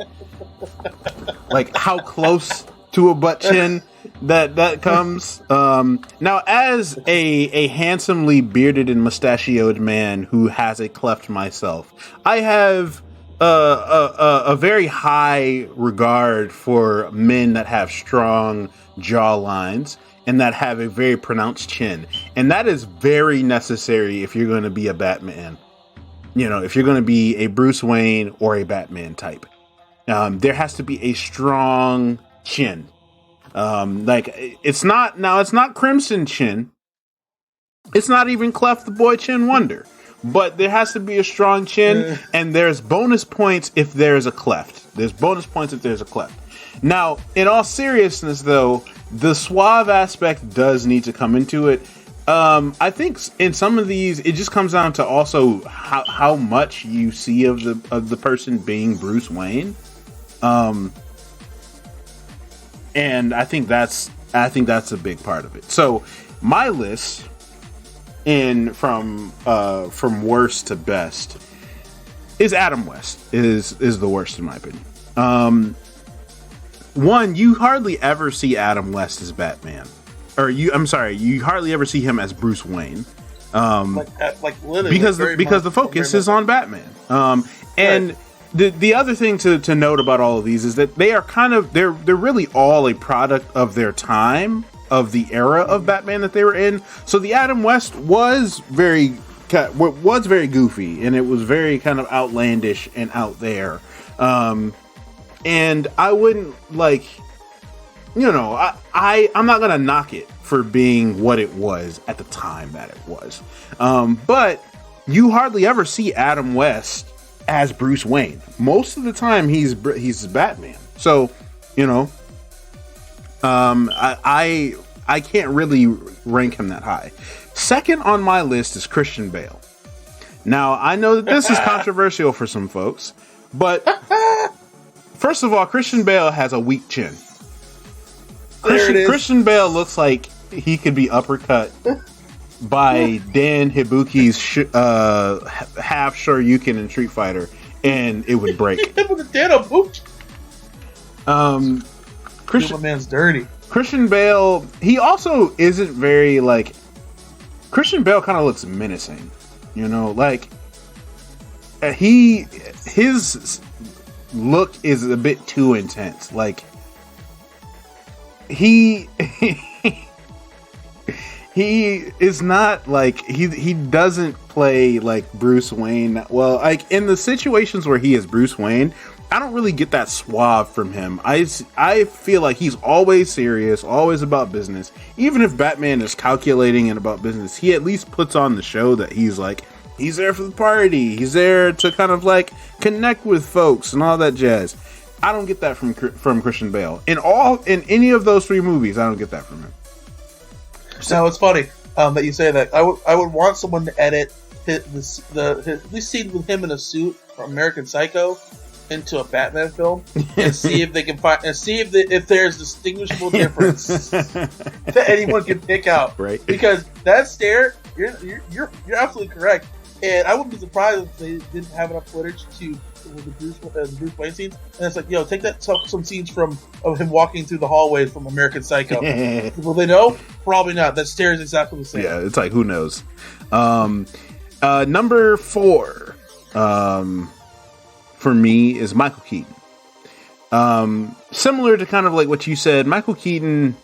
like how close to a butt chin that comes. Now, as a handsomely bearded and mustachioed man who has a cleft myself, I have a very high regard for men that have strong jawlines and that have a very pronounced chin. And that is very necessary if you're going to be a Batman. If you're going to be a Bruce Wayne or a Batman type. There has to be a strong chin. It's not Crimson Chin. It's not even Clef the Boy Chin Wonder. But there has to be a strong chin, and there's bonus points if there's a cleft. There's bonus points if there's a cleft. Now, in all seriousness, though, the suave aspect does need to come into it. I think in some of these, it just comes down to also how much you see of the person being Bruce Wayne, and I think that's a big part of it. So my list, from worst to best, is Adam West is the worst in my opinion. One, you hardly ever see Adam West as Batman. You hardly ever see him as Bruce Wayne, literally, because the focus is on Batman. And the other thing to note about all of these is that they are they're really all a product of their time, of the era of Batman that they were in. So the Adam West was very goofy, and it was very kind of outlandish and out there. And I wouldn't I'm not gonna knock it for being what it was at the time that it was. But you hardly ever see Adam West as Bruce Wayne. Most of the time he's Batman. So, I can't really rank him that high. Second on my list is Christian Bale. Now, I know that this is controversial for some folks, but first of all, Christian Bale has a weak chin. Christian Bale looks like he could be uppercut by Dan Hibuki's half Shoryuken in Street Fighter, and it would break. Dan Hibuki. My man's dirty. Christian Bale, he also isn't very Christian Bale kind of looks menacing, his look is a bit too intense. He is not he doesn't play like Bruce Wayne well. In the situations where he is Bruce Wayne, I don't really get that suave from him. I feel like he's always serious, always about business. Even if Batman is calculating and about business, he at least puts on the show that he's there for the party. He's there to kind of connect with folks and all that jazz. I don't get that from Christian Bale. In any of those three movies, I don't get that from him. So it's funny that you say that. I would want someone to edit his at least scene with him in a suit from American Psycho into a Batman film and see if they can find and see if there's distinguishable difference that anyone can pick out. Right? Because that stare, you're absolutely correct. And I wouldn't be surprised if they didn't have enough footage with the Bruce Wayne scenes. And it's take that some scenes of him walking through the hallways from American Psycho. Will they know? Probably not. That stare is exactly the same. Yeah, it's who knows. Number 4 for me is Michael Keaton. Similar to kind of what you said, Michael Keaton,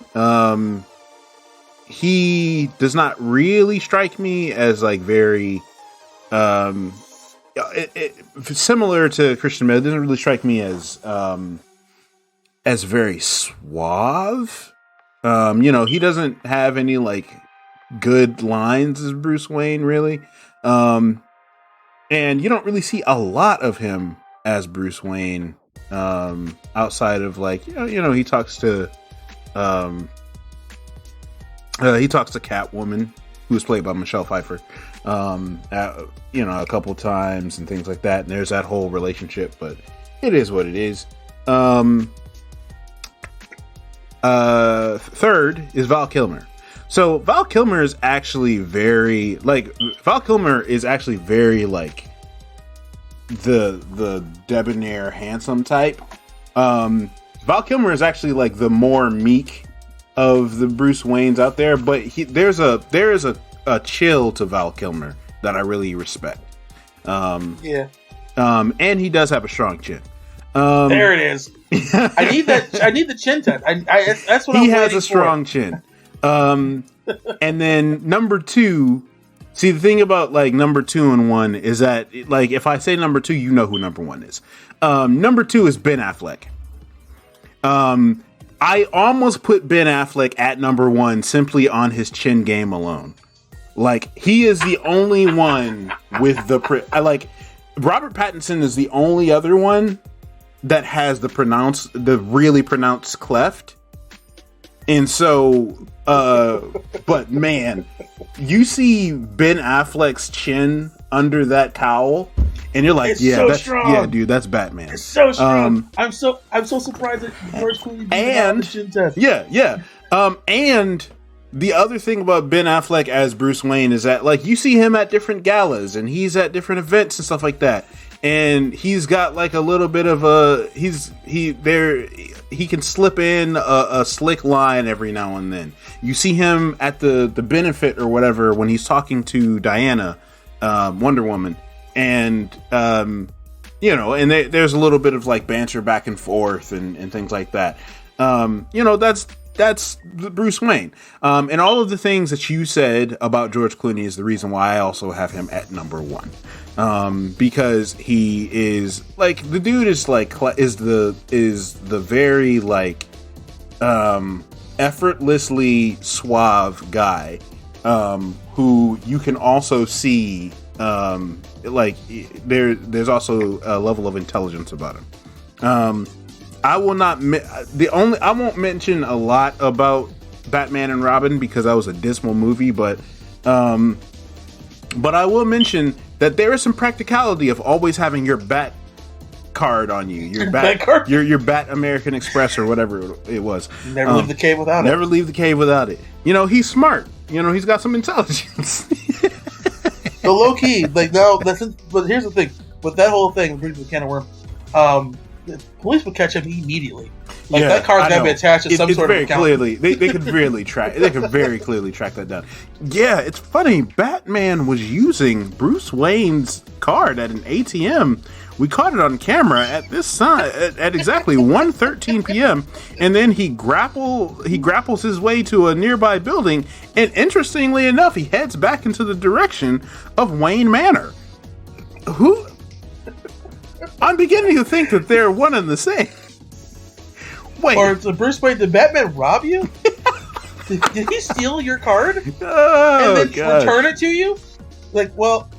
he does not really strike me as very similar to Christian Bale. It doesn't really strike me as very suave. He doesn't have any good lines as Bruce Wayne, really. And you don't really see a lot of him as Bruce Wayne outside of he talks to Catwoman, who was played by Michelle Pfeiffer, a couple times and things like that. And there's that whole relationship, but it is what it is. Third is Val Kilmer. So Val Kilmer is actually very the debonair, handsome type. Val Kilmer is actually the more meek of the Bruce Waynes out there, but there is a chill to Val Kilmer that I really respect. And he does have a strong chin. There it is. I need the chin test. That's what he has a strong chin. And then number 2. See, the thing about number 2 and 1 is that if I say number 2, you know who number 1 is. Number 2 is Ben Affleck. I almost put Ben Affleck at number 1 simply on his chin game alone. He is the only one with Robert Pattinson is the only other one that has the really pronounced cleft. And so, but man, you see Ben Affleck's chin under that cowl, and you're like, dude, that's Batman. It's so strong. I'm so surprised that George Clooney did the chin test. Yeah. And the other thing about Ben Affleck as Bruce Wayne is that, like, you see him at different galas and he's at different events and stuff like that. And he's got like a little bit of he can slip in a slick line every now and then. You see him at the benefit or whatever when he's talking to Diana, Wonder Woman, and and there's a little bit of like banter back and forth and things like that. That's Bruce Wayne. And all of the things that you said about George Clooney is the reason why I also have him at number one. Because he is like, the dude is like, is the very like, effortlessly suave guy, who you can also see, like there's also a level of intelligence about him. I won't mention a lot about Batman and Robin because that was a dismal movie, but I will mention that there is some practicality of always having your Bat card on you, your Bat card, your Bat American Express or whatever it was. Never leave the cave without it. Never leave the cave without it. He's smart. He's got some intelligence. So low key, like but here's the thing with that whole thing, brings the can of worm. The police would catch him immediately. Like that car's got to be attached to some sort of account. Clearly, they could very clearly track that down. Yeah, it's funny. Batman was using Bruce Wayne's card at an ATM. We caught it on camera at this time at exactly 1:13 p.m. And then he grapples his way to a nearby building, and interestingly enough, he heads back into the direction of Wayne Manor. I'm beginning to think that they're one and the same. Wait. Or Bruce Wayne, did Batman rob you? did he steal your card? And then return it to you? Like, well,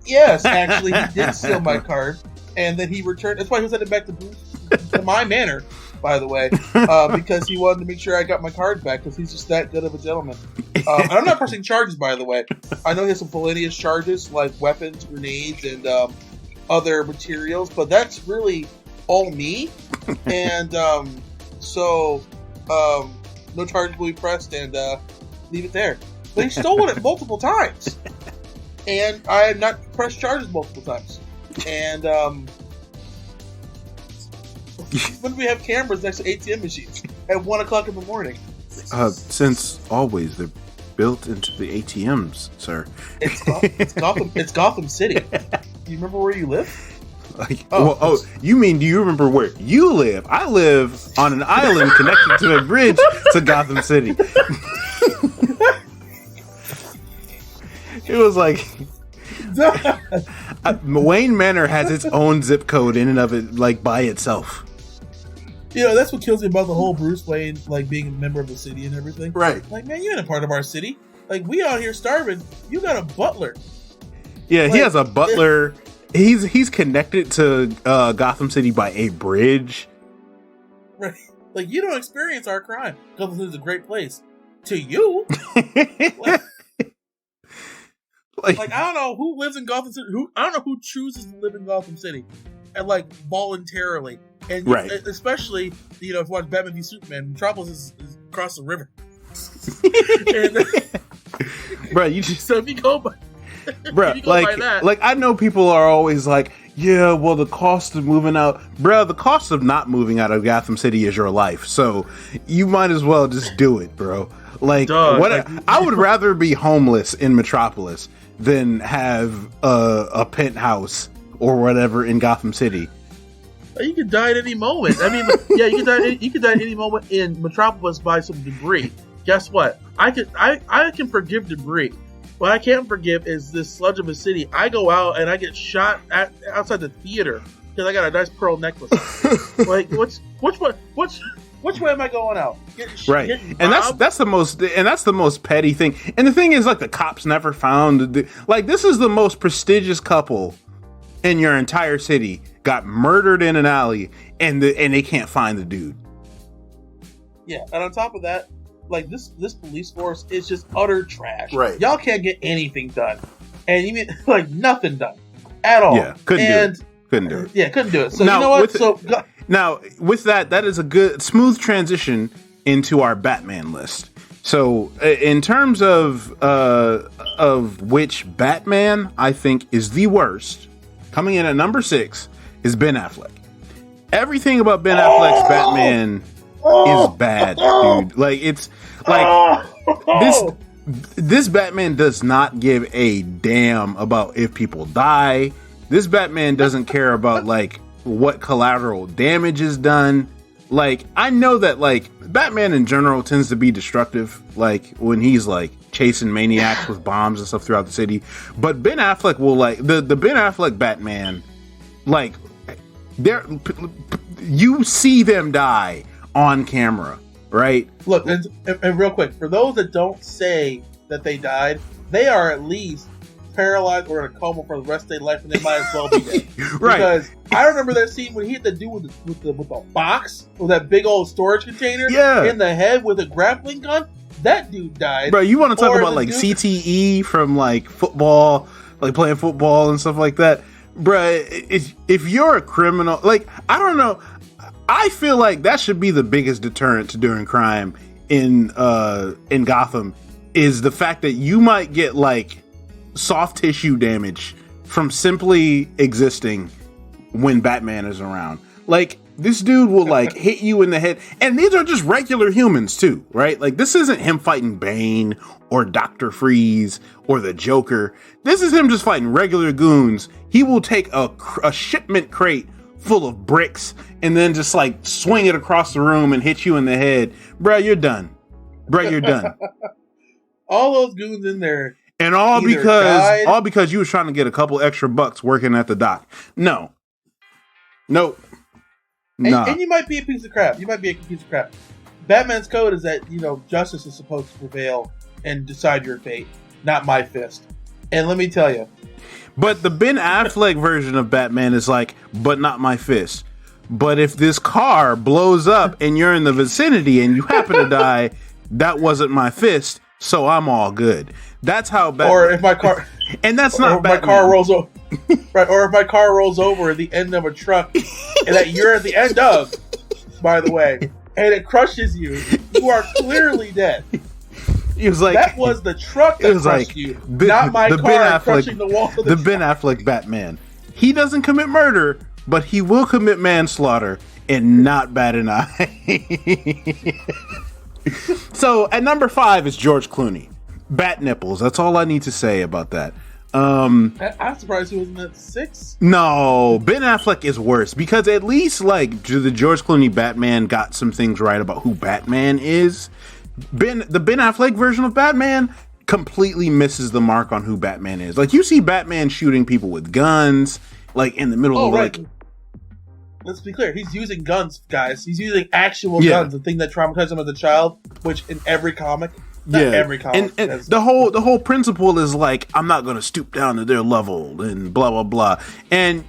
yes, actually, he did steal my card. And then he returned. That's why he sent it back to my Manor, by the way, because he wanted to make sure I got my card back because he's just that good of a gentleman. And I'm not pressing charges, by the way. I know he has some felonious charges like weapons, grenades, and other materials, but that's really all me. And so no charges will be pressed, and leave it there. But he stolen it multiple times, and I have not pressed charges multiple times. And when we have cameras next to ATM machines at 1:00 in the morning, since always they're built into the ATMs, sir. It's Gotham City. Do you remember where you live? You mean, do you remember where you live? I live on an island connected to a bridge to Gotham City. It was like Wayne Manor has its own zip code in and of it, like by itself. That's what kills me about the whole Bruce Wayne, like being a member of the city and everything. Right. Like, man, you ain't a part of our city. Like, we out here starving. You got a butler. Yeah, he has a butler. He's connected to Gotham City by a bridge. Right. Like, you don't experience our crime. Gotham City's a great place. To you. Like, I don't know who lives in Gotham City. I don't know who chooses to live in Gotham City, and like voluntarily, and right. Especially if you watch Batman v Superman, Metropolis is across the river. Bro, so if you go by, like I know people are always like, yeah, well, the cost of moving out, bro. The cost of not moving out of Gotham City is your life, so you might as well just do it, bro. Like, I would rather be homeless in Metropolis than have a penthouse or whatever in Gotham City. You could die at any moment. I mean, yeah, you could die at any moment in Metropolis by some debris. Guess what? I can forgive debris. What I can't forgive is this sludge of a city. I go out and I get shot outside the theater because I got a nice pearl necklace. Like, which way am I going out? Right, and that's the most petty thing. And the thing is, like, the cops never found this is the most prestigious couple in your entire city got murdered in an alley, and they can't find the dude. Yeah, and on top of that, like this police force is just utter trash. Right. Y'all can't get anything done, and you mean like nothing done at all. Yeah, couldn't do it. Yeah, couldn't do it. So now, you know what? Now with that is a good smooth transition into our Batman list. So in terms of which Batman I think is the worst, coming in at number 6 is Ben Affleck. Everything about Ben Affleck's Batman is bad, dude. Like it's like this Batman does not give a damn about if people die. This Batman doesn't care about like what collateral damage is done. Like, I know that like Batman in general tends to be destructive, like when he's like chasing maniacs with bombs and stuff throughout the city. But Ben Affleck will like the Ben Affleck Batman, like you see them die on camera, right? Look, and real quick, for those that don't say that they died, they are at least paralyzed or in a coma for the rest of their life, and they might as well be dead. Right. Because I remember that scene when he had to do with the box, with that big old storage container in the head with a grappling gun. That dude died. Bro, you want to talk about like CTE from like football, like playing football and stuff like that? Bro, if you're a criminal, like, I don't know, I feel like that should be the biggest deterrent to doing crime in Gotham, is the fact that you might get like soft tissue damage from simply existing when Batman is around. Like, this dude will like hit you in the head, and these are just regular humans too, right? Like, this isn't him fighting Bane or Dr. Freeze or the Joker. This is him just fighting regular goons. He will take a shipment crate full of bricks and then just like swing it across the room and hit you in the head. Bruh, you're done. Bruh, you're done. All those goons in there. And all because you was trying to get a couple extra bucks working at the dock. No. Nope. Nah. And you might be a piece of crap. Batman's code is that, justice is supposed to prevail and decide your fate, not my fist. And let me tell you. But the Ben Affleck version of Batman is like, but not my fist. But if this car blows up and you're in the vicinity and you happen to die, that wasn't my fist, so I'm all good. That's how Batman. Or if my car, and that's not Batman. My car rolls over, right? Or if my car rolls over at the end of a truck, and that you're at the end of, by the way, and it crushes you, you are clearly dead. He was like, that was the truck that crushed you, not my car crushing the wall of the truck. Ben Affleck Batman. He doesn't commit murder, but he will commit manslaughter, and not bat an eye. So at number 5 is George Clooney. Bat nipples. That's all I need to say about that. I'm surprised he wasn't at 6. No, Ben Affleck is worse, because at least like the George Clooney Batman got some things right about who Batman is. The Ben Affleck version of Batman completely misses the mark on who Batman is. Like, you see Batman shooting people with guns, like in the middle of like. Let's be clear. He's using guns, guys. He's using actual guns. The thing that traumatized him as a child, which in every comic. Every comic. And the whole principle is like, I'm not going to stoop down to their level and blah, blah, blah. And,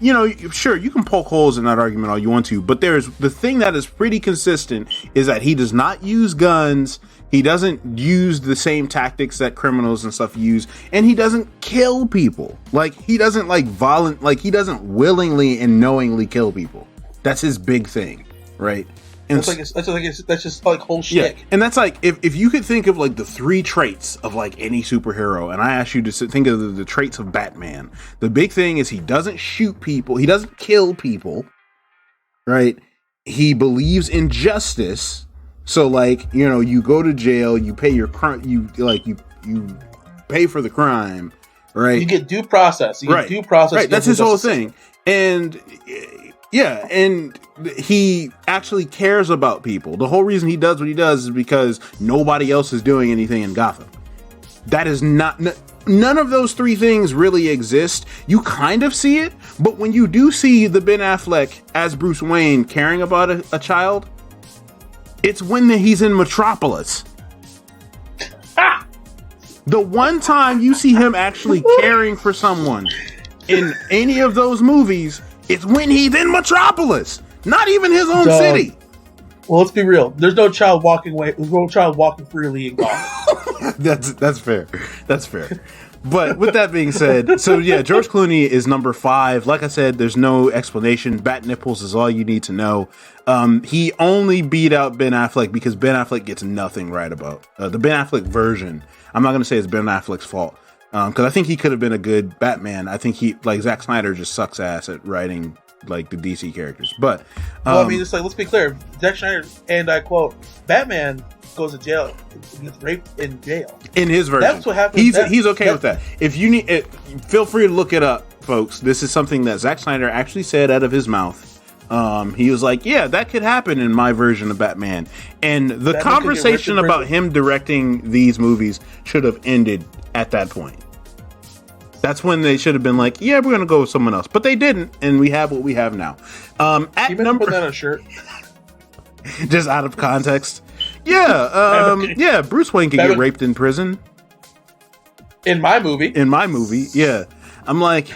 sure, you can poke holes in that argument all you want to, but there's the thing that is pretty consistent is that he does not use guns. He doesn't use the same tactics that criminals and stuff use, and he doesn't kill people. Like, he doesn't he doesn't willingly and knowingly kill people. That's his big thing, right? And that's just like whole shtick. Yeah, and that's like, if you could think of like the 3 traits of like any superhero, and I ask you to think of the traits of Batman, the big thing is he doesn't shoot people, he doesn't kill people, right? He believes in justice. So like, you go to jail, you pay your crime, you pay for the crime, right? You get due process. Right, that's his whole thing. And yeah, and he actually cares about people. The whole reason he does what he does is because nobody else is doing anything in Gotham. That is not... None of those 3 things really exist. You kind of see it, but when you do see the Ben Affleck as Bruce Wayne caring about a child, it's when he's in Metropolis. The one time you see him actually caring for someone in any of those movies, it's when he's in Metropolis. Not even his own city. Well, let's be real. There's no child walking away. There's no child walking freely in Gotham. That's fair. That's fair. But with that being said, so yeah, George Clooney is number 5. Like I said, there's no explanation. Bat nipples is all you need to know. He only beat out Ben Affleck because Ben Affleck gets nothing right about the Ben Affleck version. I'm not going to say it's Ben Affleck's fault because I think he could have been a good Batman. I think Zack Snyder just sucks ass at writing like the DC characters. But well, I mean, it's like, let's be clear. Zack Snyder, and I quote, Batman goes to jail. He gets raped in jail. In his version. That's what happens. He's okay with that. If you need it, feel free to look it up, folks. This is something that Zack Snyder actually said out of his mouth. He was like, yeah, that could happen in my version of Batman. And the conversation about him directing these movies should have ended at that point. That's when they should have been like, yeah, we're going to go with someone else. But they didn't, and we have what we have now. At number... put that on a shirt. Just out of context. Yeah, Bruce Wayne can get raped in prison. In my movie, yeah. I'm like,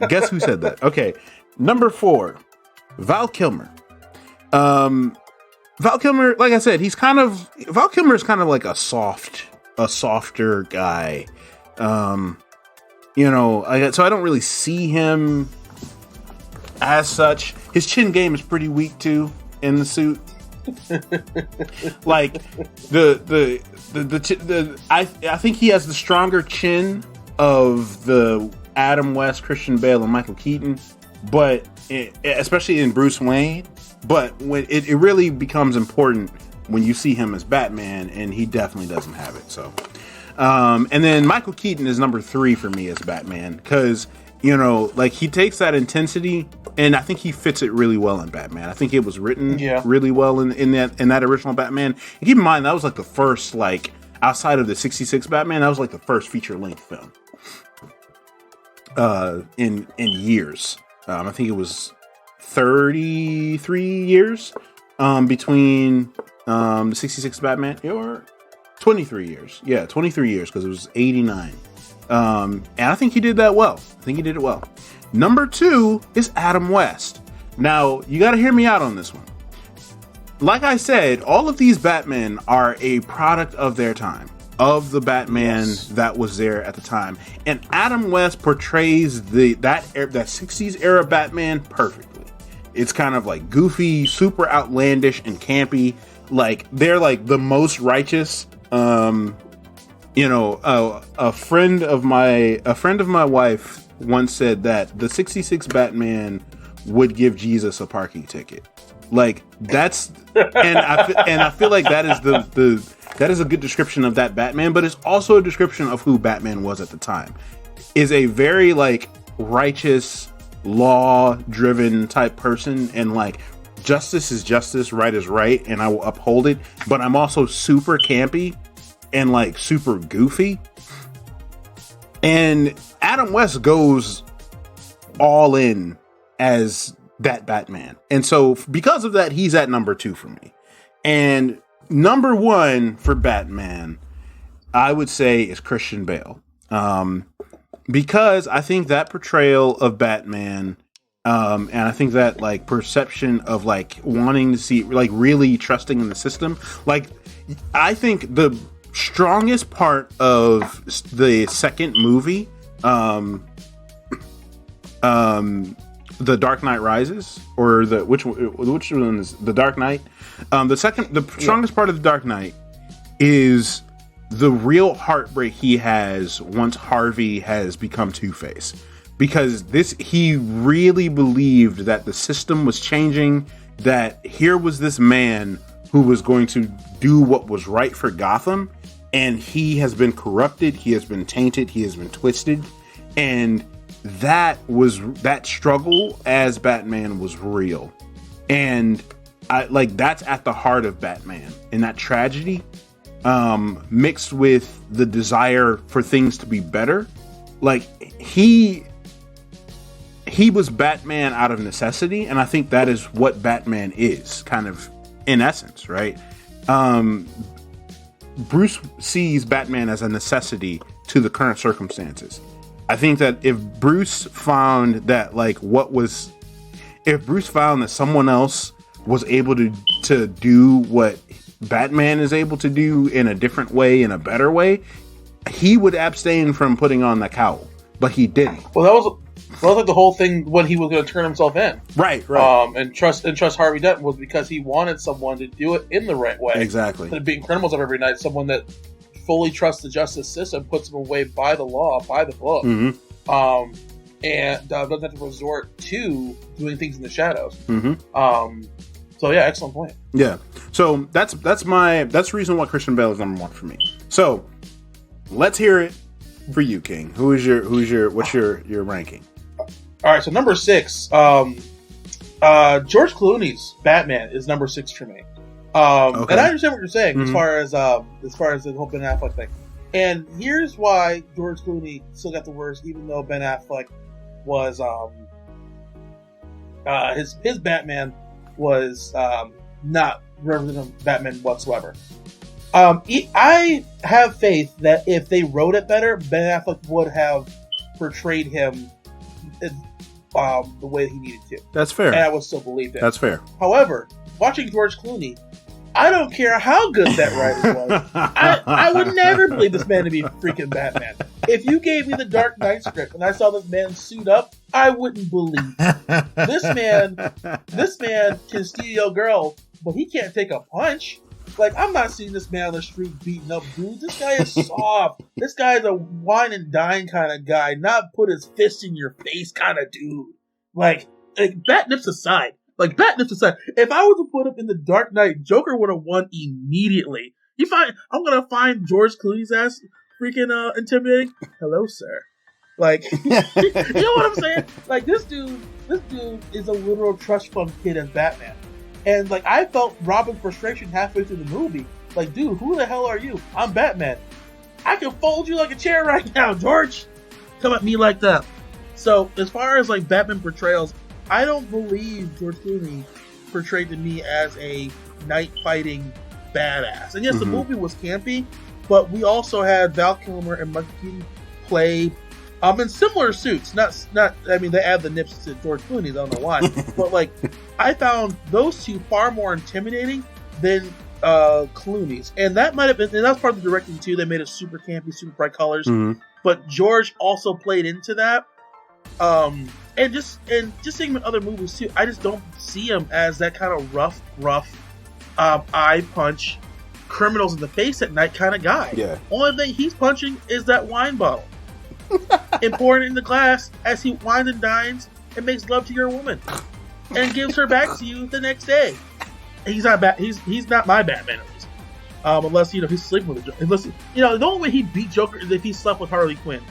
guess who said that? Okay, number 4, Val Kilmer. Val Kilmer, like I said, Val Kilmer is kind of like a softer guy. So I don't really see him as such. His chin game is pretty weak too in the suit. Like I think he has the stronger chin of the Adam West, Christian Bale, and Michael Keaton, but especially in Bruce Wayne. But when it really becomes important when you see him as Batman, and he definitely doesn't have it. So, and then Michael Keaton is number 3 for me as Batman because he takes that intensity. And I think he fits it really well in Batman. I think it was written really well in that original Batman. And keep in mind, that was like the first, outside of the 66 Batman, that was like the first feature-length film in years. I think it was 33 years between the 66 Batman, or 23 years. Yeah, 23 years, because it was 89. And I think he did that well. I think he did it well. Number 2 is Adam West. Now, you got to hear me out on this one. Like I said, all of these Batmen are a product of their time, of the Batman that was there at the time. And Adam West portrays that 60s era Batman perfectly. It's kind of like goofy, super outlandish, and campy. Like, they're like the most righteous. A friend of my wife once said that the 66 Batman would give Jesus a parking ticket. Like, that's, and I feel like that is that is a good description of that Batman, but it's also a description of who Batman was at the time. Is a very righteous, law-driven type person, and justice is justice, right is right, and I will uphold it. But I'm also super campy and super goofy. And Adam West goes all in as that Batman. And so because of that, he's at number 2 for me. And number 1 for Batman, I would say, is Christian Bale. Because I think that portrayal of Batman, and I think that perception of wanting to see, really trusting in the system. I think the strongest part of the second movie, The Dark Knight Rises, or which one is The Dark Knight? The strongest part of The Dark Knight is the real heartbreak he has once Harvey has become Two-Face, because he really believed that the system was changing, that here was this man who was going to do what was right for Gotham, and he has been corrupted, he has been tainted, he has been twisted, and that struggle as Batman was real. And that's at the heart of Batman, and that tragedy mixed with the desire for things to be better. He was Batman out of necessity, and I think that is what Batman is, kind of in essence, right? Bruce sees Batman as a necessity to the current circumstances. I think that if Bruce found that someone else was able to do what Batman is able to do in a different way, in a better way, he would abstain from putting on the cowl, but he didn't. Well, that was like the whole thing when he was going to turn himself in, right. And trust Harvey Dent was because he wanted someone to do it in the right way, exactly. Instead of being criminals of every night, someone that fully trusts the justice system, puts them away by the law, by the book, and doesn't have to resort to doing things in the shadows. So yeah, excellent point. Yeah, so that's the reason why Christian Bale is number one for me. So let's hear it for you, King. What's your ranking? All right, so number 6, George Clooney's Batman is number 6 for me. Okay. And I understand what you're saying as far as the whole Ben Affleck thing. And here's why George Clooney still got the worst, even though Ben Affleck was his Batman was not representative Batman whatsoever. I have faith that if they wrote it better, Ben Affleck would have portrayed him the way he needed to. That's fair. And I would still believe it. That's fair. However, watching George Clooney, I don't care how good that writer was. I would never believe this man to be freaking Batman. If you gave me the Dark Knight script and I saw this man suit up, I wouldn't believe it. This man can steal your girl, but he can't take a punch. Like, I'm not seeing this man on the street beating up dudes. This guy is soft. This guy is a wine and dine kind of guy, not put his fist in your face kind of dude. Like bat nips aside. If I was to put him in the Dark Knight, Joker would have won immediately. I'm gonna find George Clooney's ass freaking intimidating. Hello, sir. Like, you know what I'm saying? Like, this dude is a literal trust fund kid as Batman. And, like, I felt Robin's frustration halfway through the movie. Like, dude, who the hell are you? I'm Batman. I can fold you like a chair right now, George. Come at me like that. So, as far as, like, Batman portrayals, I don't believe George Clooney portrayed to me as a night-fighting badass. And yes, the movie was campy, but we also had Val Kilmer and Michael Keaton play in similar suits. I mean, they add the nips to George Clooney's, I don't know why. But, like, I found those two far more intimidating than Clooney's. And that might have been, and that's part of the directing too. They made it super campy, super bright colors. But George also played into that. And just seeing him in other movies too, I just don't see him as that kind of rough, eye punch, criminals in the face at night kind of guy. Yeah. Only thing he's punching is that wine bottle. And pouring it in the glass as he wines and dines and makes love to your woman and gives her back to you the next day. And he's not my Batman, at least. Unless he's sleeping with a Joker. Unless the only way he beat Joker is if he slept with Harley Quinn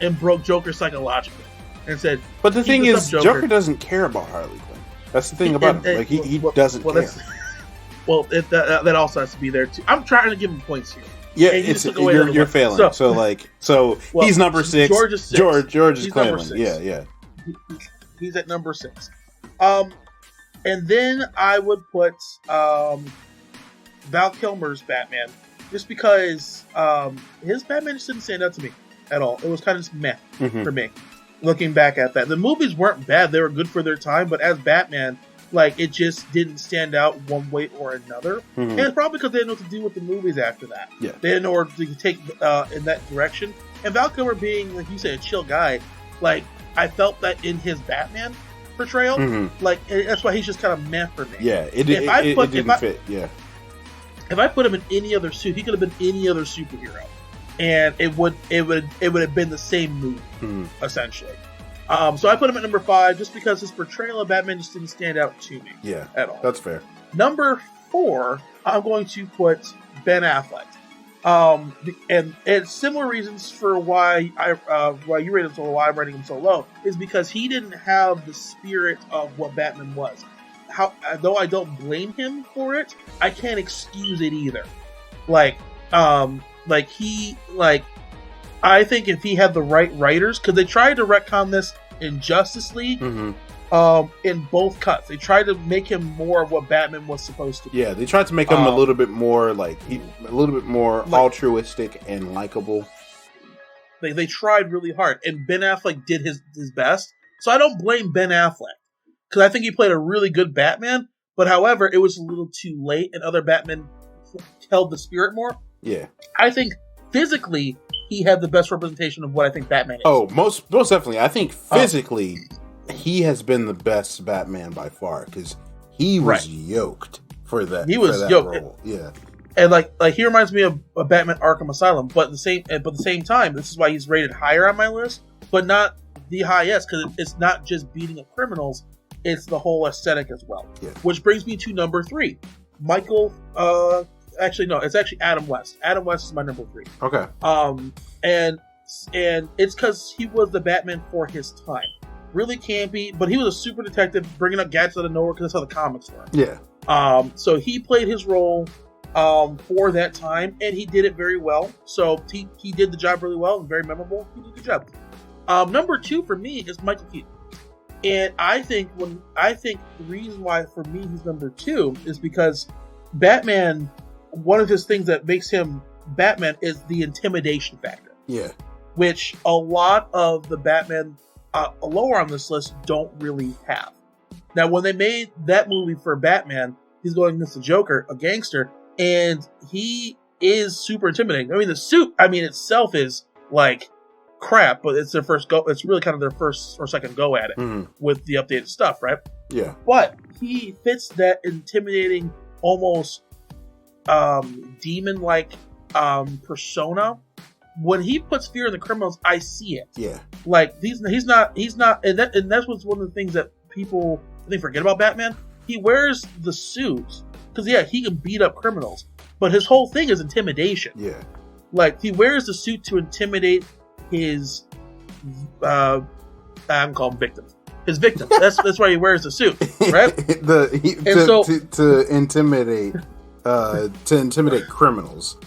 and broke Joker psychologically and said. But the thing is, Joker doesn't care about Harley Quinn. That's the thing about him. Like he doesn't care. That also has to be there too. I'm trying to give him points here. Yeah, you're failing. So he's number 6. George is 6. George is claiming. Yeah. He's at number 6. And then I would put Val Kilmer's Batman, just because his Batman just didn't stand out to me at all. It was kind of just meh for me. Looking back at that, the movies weren't bad; they were good for their time. But as Batman, like, it just didn't stand out one way or another. And it's probably because they didn't know what to do with the movies after that. Yeah. They didn't know where to take in that direction. And Val Kilmer being, like you said, a chill guy, like, I felt that in his Batman portrayal. Like, that's why he's just kind of meh for me. Yeah, it didn't fit. Yeah. If I put him in any other suit, he could have been any other superhero. And it would have been the same movie, essentially. So I put him at number 5 just because his portrayal of Batman just didn't stand out to me. Yeah, at all. That's fair. Number 4, I'm going to put Ben Affleck. And it's similar reasons for why you rated him so low, why I'm rating him so low, is because he didn't have the spirit of what Batman was. Though I don't blame him for it, I can't excuse it either. I think if he had the right writers, because they tried to retcon this in Justice League, in both cuts, they tried to make him more of what Batman was supposed to be. Yeah, they tried to make him a little bit more altruistic and likable. They tried really hard, and Ben Affleck did his best. So I don't blame Ben Affleck, because I think he played a really good Batman. But however, it was a little too late, and other Batman held the spirit more. Yeah. I think physically he had the best representation of what I think Batman is. Oh, most definitely. I think physically he has been the best Batman by far because he was yoked for that. He was yoked. Role. Yeah. And like he reminds me of Batman Arkham Asylum, but at the same time, this is why he's rated higher on my list, but not the highest, because it's not just beating up criminals, it's the whole aesthetic as well. Yeah. Which brings me to number 3. Actually no, it's actually Adam West. Adam West is my number 3. Okay. And it's because he was the Batman for his time. Really campy, but he was a super detective, bringing up gadgets out of nowhere because that's how the comics were. Yeah. So he played his role for that time, and he did it very well. So he did the job really well and very memorable. He did a good job. Number 2 for me is Michael Keaton, and I think the reason why for me he's number 2 is because Batman. One of his things that makes him Batman is the intimidation factor. Yeah, which a lot of the Batman lower on this list don't really have. Now, when they made that movie for Batman, he's going against the Joker, a gangster. And he is super intimidating. I mean, the suit, itself is like crap, but it's their first go. It's really kind of their first or second go at it with the updated stuff, right? Yeah. But he fits that intimidating, almost demon-like persona. When he puts fear in the criminals, I see it. Yeah. Like he's not, and that's what's one of the things that people I think forget about Batman. He wears the suit. Because, he can beat up criminals. But his whole thing is intimidation. Yeah. Like, he wears the suit to intimidate his... I'm calling them victims. His victims. That's why he wears the suit, right? To intimidate criminals.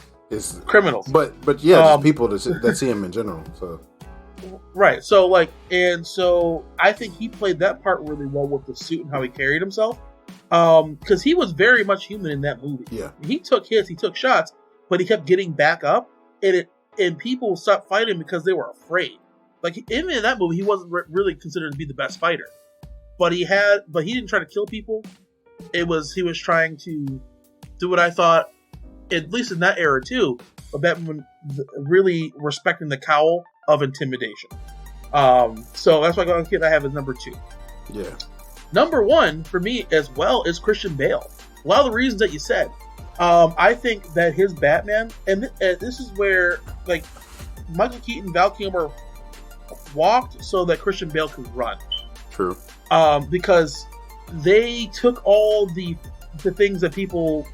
Criminals. But just people that see him in general. So. Right. So, so I think he played that part really well with the suit and how he carried himself. Because he was very much human in that movie. Yeah, he took hits, he took shots, but he kept getting back up, and people stopped fighting because they were afraid. Like even in that movie, he wasn't really considered to be the best fighter, but he didn't try to kill people. He was trying to do what I thought, at least in that era too, of Batman really respecting the cowl of intimidation. So that's why I have as number 2. Yeah. Number 1 for me as well is Christian Bale. A lot of the reasons that you said. I think that his Batman, and this is where like Michael Keaton, Val Kilmer walked so that Christian Bale could run. True. Because they took all the things that people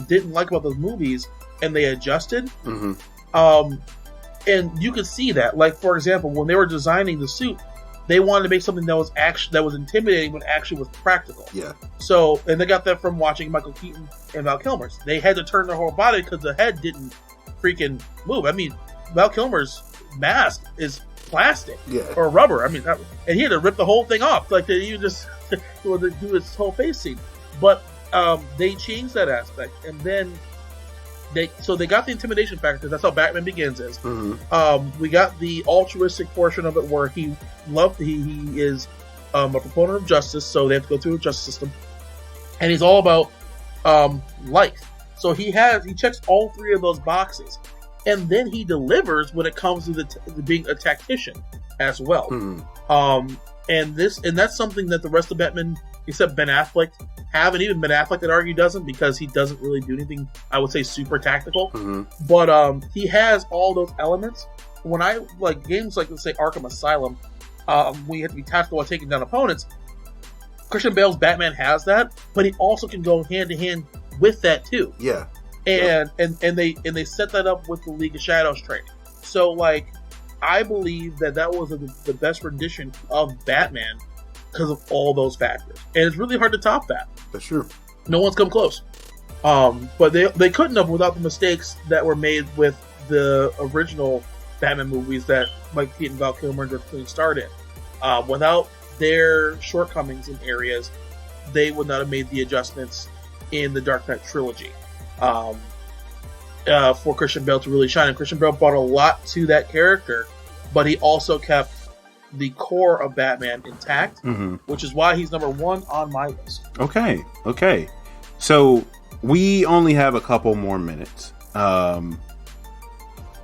didn't like about those movies and they adjusted. Mm-hmm. And you could see that. Like for example, when they were designing the suit, they wanted to make something that was intimidating, but actually was practical. Yeah. So, and they got that from watching Michael Keaton and Val Kilmer's. They had to turn their whole body because the head didn't freaking move. I mean, Val Kilmer's mask is plastic or rubber. I mean, and he had to rip the whole thing off. Like they even just do his whole face scene. But they changed that aspect, and then they got the intimidation factor. That's how Batman Begins is. Mm-hmm. We got the altruistic portion of it where he is a proponent of justice, so they have to go through a justice system, and he's all about life. So he checks all 3 of those boxes, and then he delivers when it comes to the being a tactician as well. Mm-hmm. And that's something that the rest of Batman, except Ben Affleck, have, and even Ben Affleck that argue doesn't, because he doesn't really do anything, I would say, super tactical. Mm-hmm. But he has all those elements. When I like games like, let's say, Arkham Asylum, when you have to be tactical while taking down opponents, Christian Bale's Batman has that, but he also can go hand to hand with that too. Yeah. And they set that up with the League of Shadows training. So like, I believe that was the best rendition of Batman because of all those factors, and it's really hard to top that. That's true. No one's come close. But they couldn't have without the mistakes that were made with the original Batman movies that Mike Keaton, Val Kilmer, and George Clooney starred in. Without their shortcomings in areas, they would not have made the adjustments in the Dark Knight trilogy for Christian Bale to really shine. And Christian Bale brought a lot to that character, but he also kept the core of Batman intact, Mm-hmm. which is why he's number 1 on my list. Okay. So we only have a couple more minutes.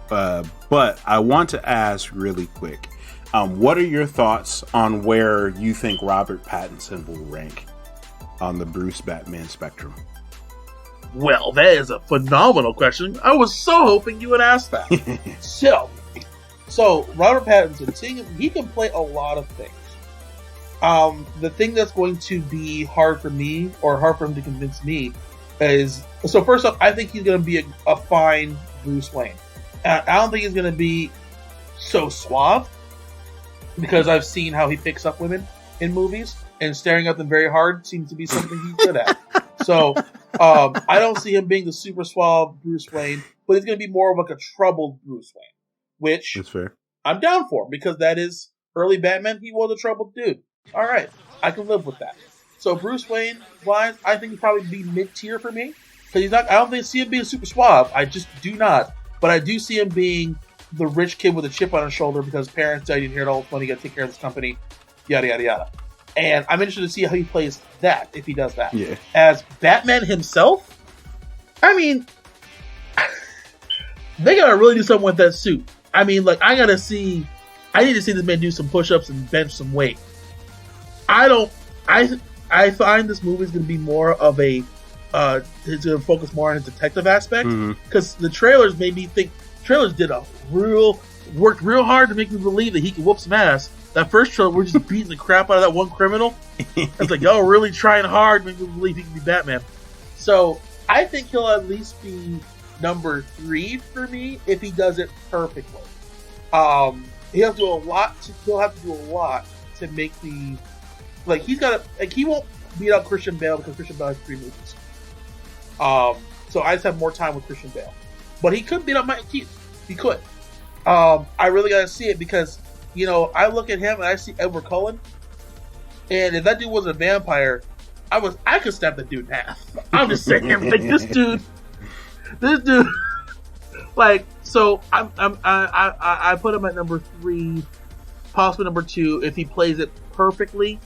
But I want to ask really quick, what are your thoughts on where you think Robert Pattinson will rank on the Bruce Batman spectrum? Well, that is a phenomenal question. I was so hoping you would ask that. So Robert Pattinson, he can play a lot of things. The thing that's going to be hard for me, or hard for him to convince me, is, so first off, I think he's going to be a fine Bruce Wayne. I don't think he's going to be so suave, because I've seen how he picks up women in movies, and staring at them very hard seems to be something he's good at. So I don't see him being the super suave Bruce Wayne, but he's going to be more of like a troubled Bruce Wayne, which That's fair. I'm down for, because that is early Batman. He was a troubled dude. All right, I can live with that. So Bruce Wayne wise, I think he'd probably be mid-tier for me, because he's not. I don't see him being super suave. I just do not. But I do see him being the rich kid with a chip on his shoulder because parents died, you inherit all the money, you got to take care of this company, yada yada yada. And I'm interested to see how he plays that, if he does that. Yeah. As Batman himself, I mean, they gotta really do something with that suit. I mean, like, I need to see this man do some push-ups and bench some weight. I find this movie is going to be more of a, it's going to focus more on his detective aspect, because the trailers made me think, worked real hard to make me believe that he could whoop some ass. That first trailer, we're just beating the crap out of that one criminal. It's like, y'all really trying hard to make me believe he can be Batman. So I think he'll at least be number 3 for me if he does it perfectly. He'll have to do a lot to make the, like, he's got to, like, he won't beat out Christian Bale because Christian Bale has 3 movies. So I just have more time with Christian Bale, but he could beat out Mike Keaton. He could. I really got to see it, because, you know, I look at him and I see Edward Cullen, and if that dude was a vampire, I could stab the dude in half. I'm just saying, like, this dude, like, so I put him at number 3, possibly number 2 if he plays it perfectly.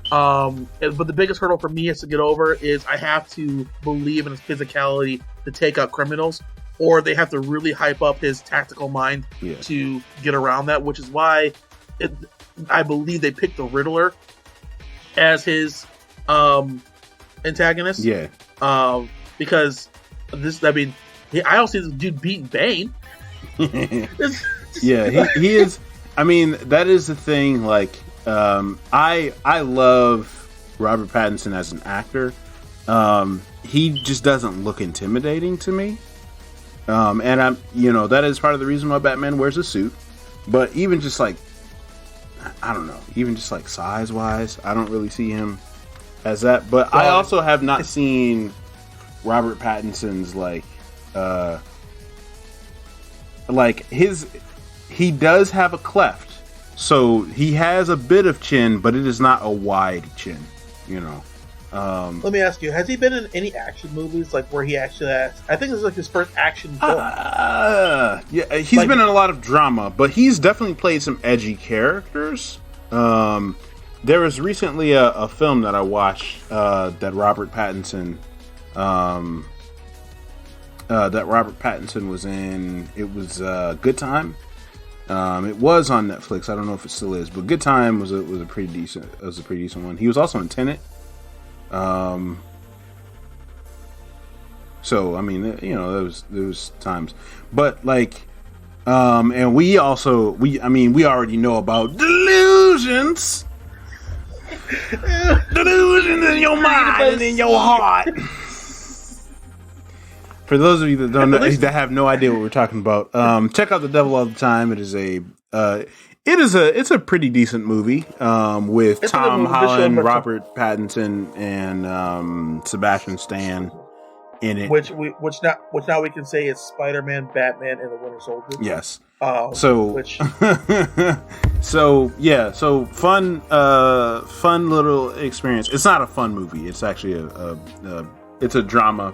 But the biggest hurdle for me is to get over is I have to believe in his physicality to take out criminals, or they have to really hype up his tactical mind to get around that, which is why I believe they picked the Riddler as his antagonist. Yeah. Because I don't see this dude beating Bane. Yeah, he is. I mean, that is the thing. Like, I love Robert Pattinson as an actor. He just doesn't look intimidating to me. And that is part of the reason why Batman wears a suit. But even just like, I don't know, even just like size wise, I don't really see him as that. But I also have not seen Robert Pattinson's he does have a cleft. So he has a bit of chin, but it is not a wide chin, Let me ask you, has he been in any action movies, like, where he actually has, I think this is like his first action film. Yeah, he's been in a lot of drama, but he's definitely played some edgy characters. There was recently a film that I watched that Robert Pattinson was in. It was Good Time. It was on Netflix. I don't know if it still is, but Good Time was a pretty decent one. He was also in Tenet. So I mean, those times, but like, and we already know about delusions. Delusions in your mind and in your heart. For those of you that don't know, that have no idea what we're talking about, check out The Devil All the Time. It's a pretty decent movie with Tom Holland, Robert Pattinson, and Sebastian Stan in it. Which now we can say is Spider-Man, Batman, and the Winter Soldier. Yes. So fun little experience. It's not a fun movie. It's actually it's a drama.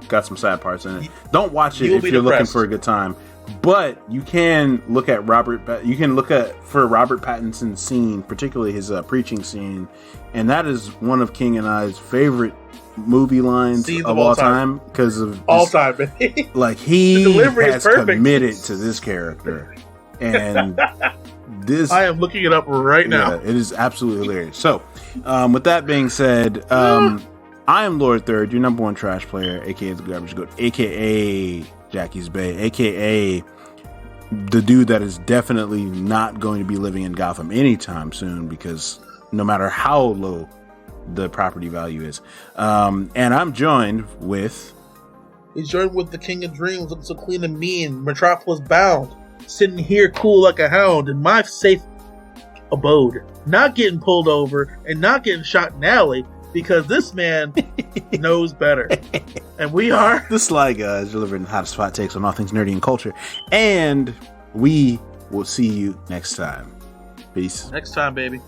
Got some sad parts in it. Don't watch it if you're looking for a good time. But you can look at Robert Pattinson's scene, particularly his preaching scene, and that is one of King and I's favorite movie lines of all time because of all time, baby. Like he has committed to this character, and this I am looking it up right now. It is absolutely hilarious. So, with that being said, I am Lord Third, your number one trash player, aka the Garbage Goat, aka Jackie's Bay, aka the dude that is definitely not going to be living in Gotham anytime soon because no matter how low the property value is. And I'm joined with... He's joined with the King of Dreams, looking so clean and mean, Metropolis bound, sitting here cool like a hound in my safe abode, not getting pulled over and not getting shot in the alley because this man knows better. And we are... The Sly Guys, delivering the hottest spot takes on all things nerdy and culture. And we will see you next time. Peace. Next time, baby.